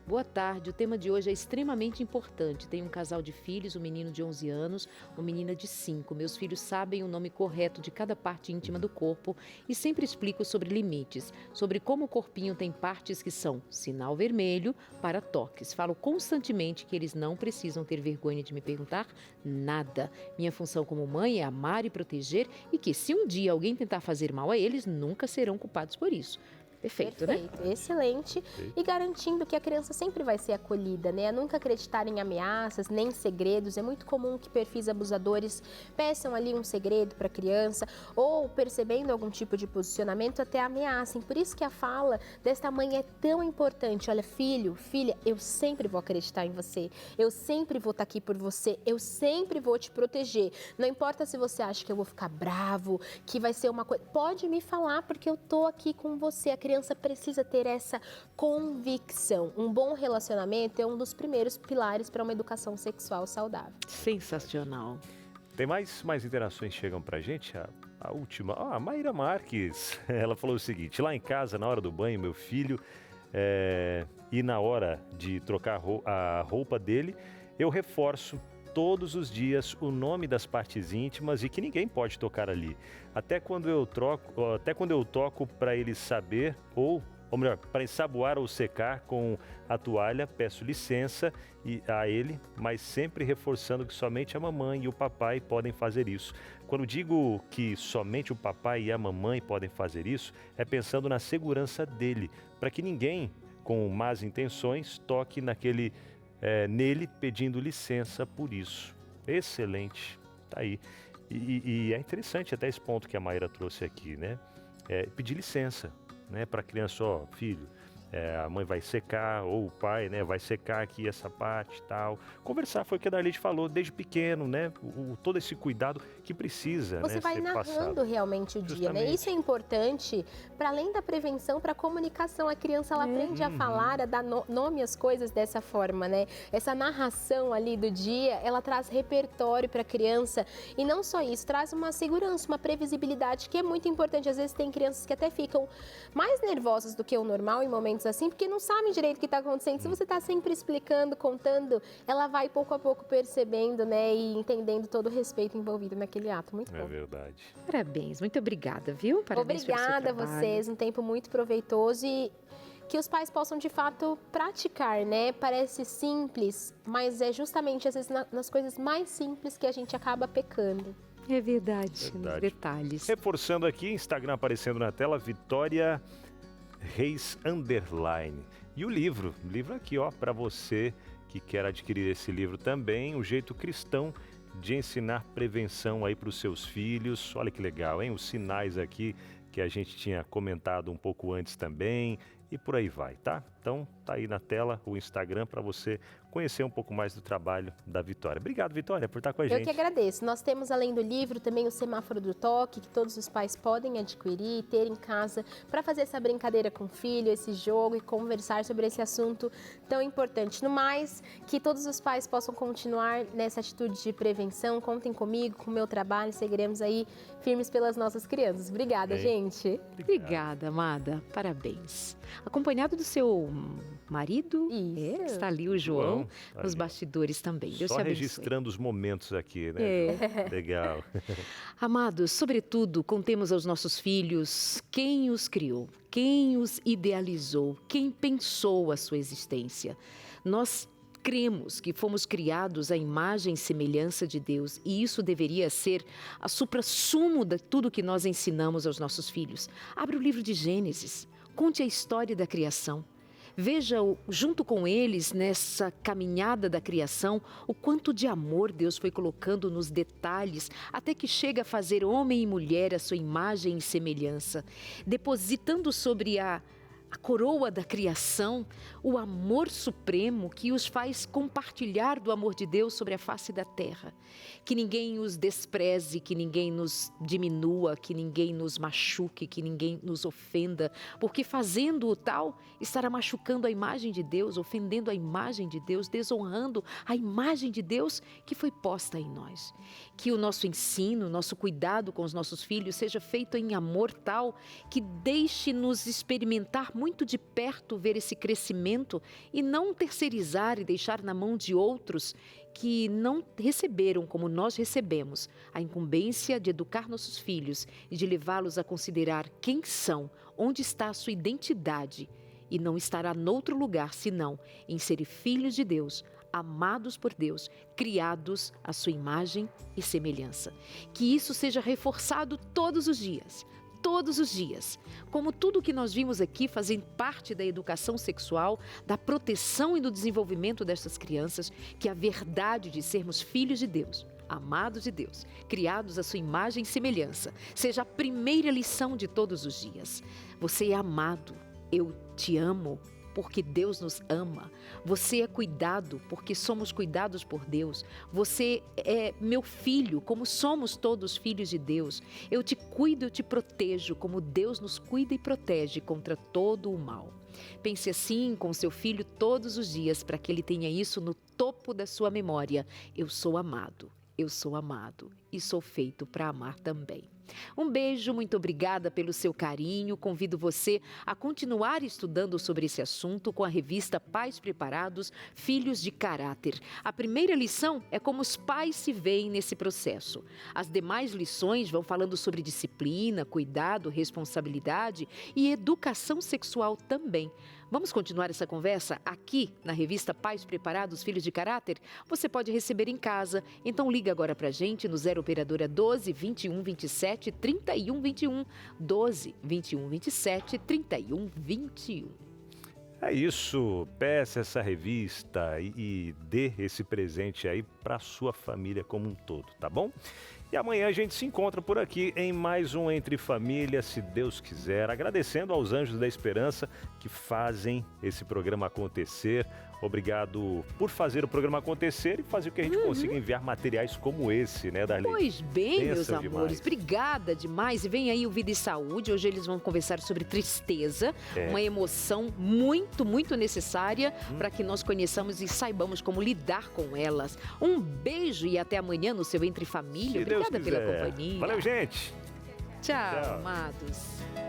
Boa tarde, o tema de hoje é extremamente importante. Tenho um casal de filhos, um menino de 11 anos, uma menina de 5. Meus filhos sabem o nome correto de cada parte íntima do corpo e sempre explico sobre limites, sobre como o corpinho tem partes que são sinal vermelho para toques. Falo constantemente que eles não precisam ter vergonha de me perguntar nada. Minha função como mãe é amar e proteger e que se um dia alguém tentar fazer mal a eles, nunca serão culpados por isso. Perfeito, né? Excelente. E garantindo que a criança sempre vai ser acolhida, né? Nunca acreditar em ameaças, nem segredos. É muito comum que perfis abusadores peçam ali um segredo para a criança ou, percebendo algum tipo de posicionamento, até ameacem. Por isso que a fala desta mãe é tão importante. Olha, filho, filha, eu sempre vou acreditar em você. Eu sempre vou estar aqui por você. Eu sempre vou te proteger. Não importa se você acha que eu vou ficar bravo, que vai ser uma coisa... Pode me falar, porque eu tô aqui com você. A criança precisa ter essa convicção. Um bom relacionamento é um dos primeiros pilares para uma educação sexual saudável. Sensacional. Tem mais interações que chegam pra gente. A última, a Mayra Marques, ela falou o seguinte: lá em casa, na hora do banho, meu filho, e na hora de trocar a roupa dele, eu reforço todos os dias o nome das partes íntimas e que ninguém pode tocar ali. Até quando eu toco para ele saber, ou melhor, para ensaboar ou secar com a toalha, peço licença a ele, mas sempre reforçando que somente a mamãe e o papai podem fazer isso. Quando digo que somente o papai e a mamãe podem fazer isso, é pensando na segurança dele, para que ninguém com más intenções toque nele pedindo licença por isso. Excelente, tá aí. E é interessante até esse ponto que a Mayra trouxe aqui, né? Pedir licença, né? Para a criança, filho, a mãe vai secar, ou o pai, né, vai secar aqui essa parte e tal. Conversar, foi o que a Darlete falou, desde pequeno, né? Todo esse cuidado que precisa, Você né, vai ser narrando passado. realmente o dia, né? Isso é importante para além da prevenção, para a comunicação. A criança, ela aprende a falar, a dar nome às coisas dessa forma, né? Essa narração ali do dia, ela traz repertório para a criança. E não só isso, traz uma segurança, uma previsibilidade que é muito importante. Às vezes tem crianças que até ficam mais nervosas do que o normal em momentos assim, porque não sabem direito o que está acontecendo. Se você está sempre explicando, contando, ela vai pouco a pouco percebendo, né, e entendendo todo o respeito envolvido naquele ato. Muito bom. É verdade. Parabéns, muito obrigada, viu? Parabéns Obrigada a vocês, um tempo muito proveitoso e que os pais possam de fato praticar, né? Parece simples, mas é justamente às vezes nas coisas mais simples que a gente acaba pecando. É verdade, nos detalhes. Reforçando aqui, Instagram aparecendo na tela, Vitória Reis _. E o livro aqui, para você que quer adquirir esse livro também, O Jeito Cristão de Ensinar Prevenção aí para os seus filhos. Olha que legal, hein? Os sinais aqui que a gente tinha comentado um pouco antes também e por aí vai, tá? Então, tá aí na tela o Instagram para você conhecer um pouco mais do trabalho da Vitória. Obrigado, Vitória, por estar com a gente. Eu que agradeço. Nós temos, além do livro, também o Semáforo do Toque, que todos os pais podem adquirir e ter em casa para fazer essa brincadeira com o filho, esse jogo e conversar sobre esse assunto tão importante. No mais, que todos os pais possam continuar nessa atitude de prevenção. Contem comigo, com o meu trabalho, seguiremos aí firmes pelas nossas crianças. Obrigada, gente. Obrigada, amada. Parabéns. Acompanhado do seu marido, está ali o João, nos bastidores também. Deus te abençoe. Só registrando os momentos aqui, né? Legal. Amados, sobretudo, contemos aos nossos filhos quem os criou, quem os idealizou, quem pensou a sua existência. Nós cremos que fomos criados à imagem e semelhança de Deus e isso deveria ser a suprassumo de tudo que nós ensinamos aos nossos filhos. Abre o livro de Gênesis, conte a história da criação. Veja, junto com eles, nessa caminhada da criação, o quanto de amor Deus foi colocando nos detalhes, até que chega a fazer homem e mulher à sua imagem e semelhança, depositando sobre a coroa da criação, o amor supremo que os faz compartilhar do amor de Deus sobre a face da terra. Que ninguém os despreze, que ninguém nos diminua, que ninguém nos machuque, que ninguém nos ofenda, porque fazendo o tal, estará machucando a imagem de Deus, ofendendo a imagem de Deus, desonrando a imagem de Deus que foi posta em nós. Que o nosso ensino, nosso cuidado com os nossos filhos seja feito em amor tal que deixe-nos experimentar muito de perto ver esse crescimento e não terceirizar e deixar na mão de outros que não receberam como nós recebemos a incumbência de educar nossos filhos e de levá-los a considerar quem são, onde está a sua identidade e não estará noutro lugar senão em serem filhos de Deus, amados por Deus, criados à sua imagem e semelhança. Que isso seja reforçado todos os dias. Todos os dias. Como tudo que nós vimos aqui fazem parte da educação sexual, da proteção e do desenvolvimento dessas crianças, que a verdade de sermos filhos de Deus, amados de Deus, criados à sua imagem e semelhança, seja a primeira lição de todos os dias. Você é amado, eu te amo, porque Deus nos ama. Você é cuidado, porque somos cuidados por Deus. Você é meu filho, como somos todos filhos de Deus. Eu te cuido, eu te protejo, como Deus nos cuida e protege contra todo o mal. Pense assim com seu filho todos os dias, para que ele tenha isso no topo da sua memória. Eu sou amado e sou feito para amar também. Um beijo, muito obrigada pelo seu carinho. Convido você a continuar estudando sobre esse assunto com a revista Pais Preparados, Filhos de Caráter. A primeira lição é como os pais se veem nesse processo. As demais lições vão falando sobre disciplina, cuidado, responsabilidade e educação sexual também. Vamos continuar essa conversa aqui na revista Pais Preparados, Filhos de Caráter? Você pode receber em casa, então liga agora pra gente no 0 operadora 12 21 27 31 21, 12 21 27 31 21. É isso, peça essa revista e dê esse presente aí para sua família como um todo, tá bom? E amanhã a gente se encontra por aqui em mais um Entre Família, se Deus quiser. Agradecendo aos Anjos da Esperança que fazem esse programa acontecer. Obrigado por fazer o programa acontecer e fazer com que a gente consiga enviar materiais como esse, né, Darley? Pois bem, meus amores, demais. Obrigada demais. E vem aí o Vida e Saúde. Hoje eles vão conversar sobre tristeza, uma emoção muito, muito necessária para que nós conheçamos e saibamos como lidar com elas. Um beijo e até amanhã no seu Entre Família. Obrigada pela companhia. Valeu, gente. Tchau, amados.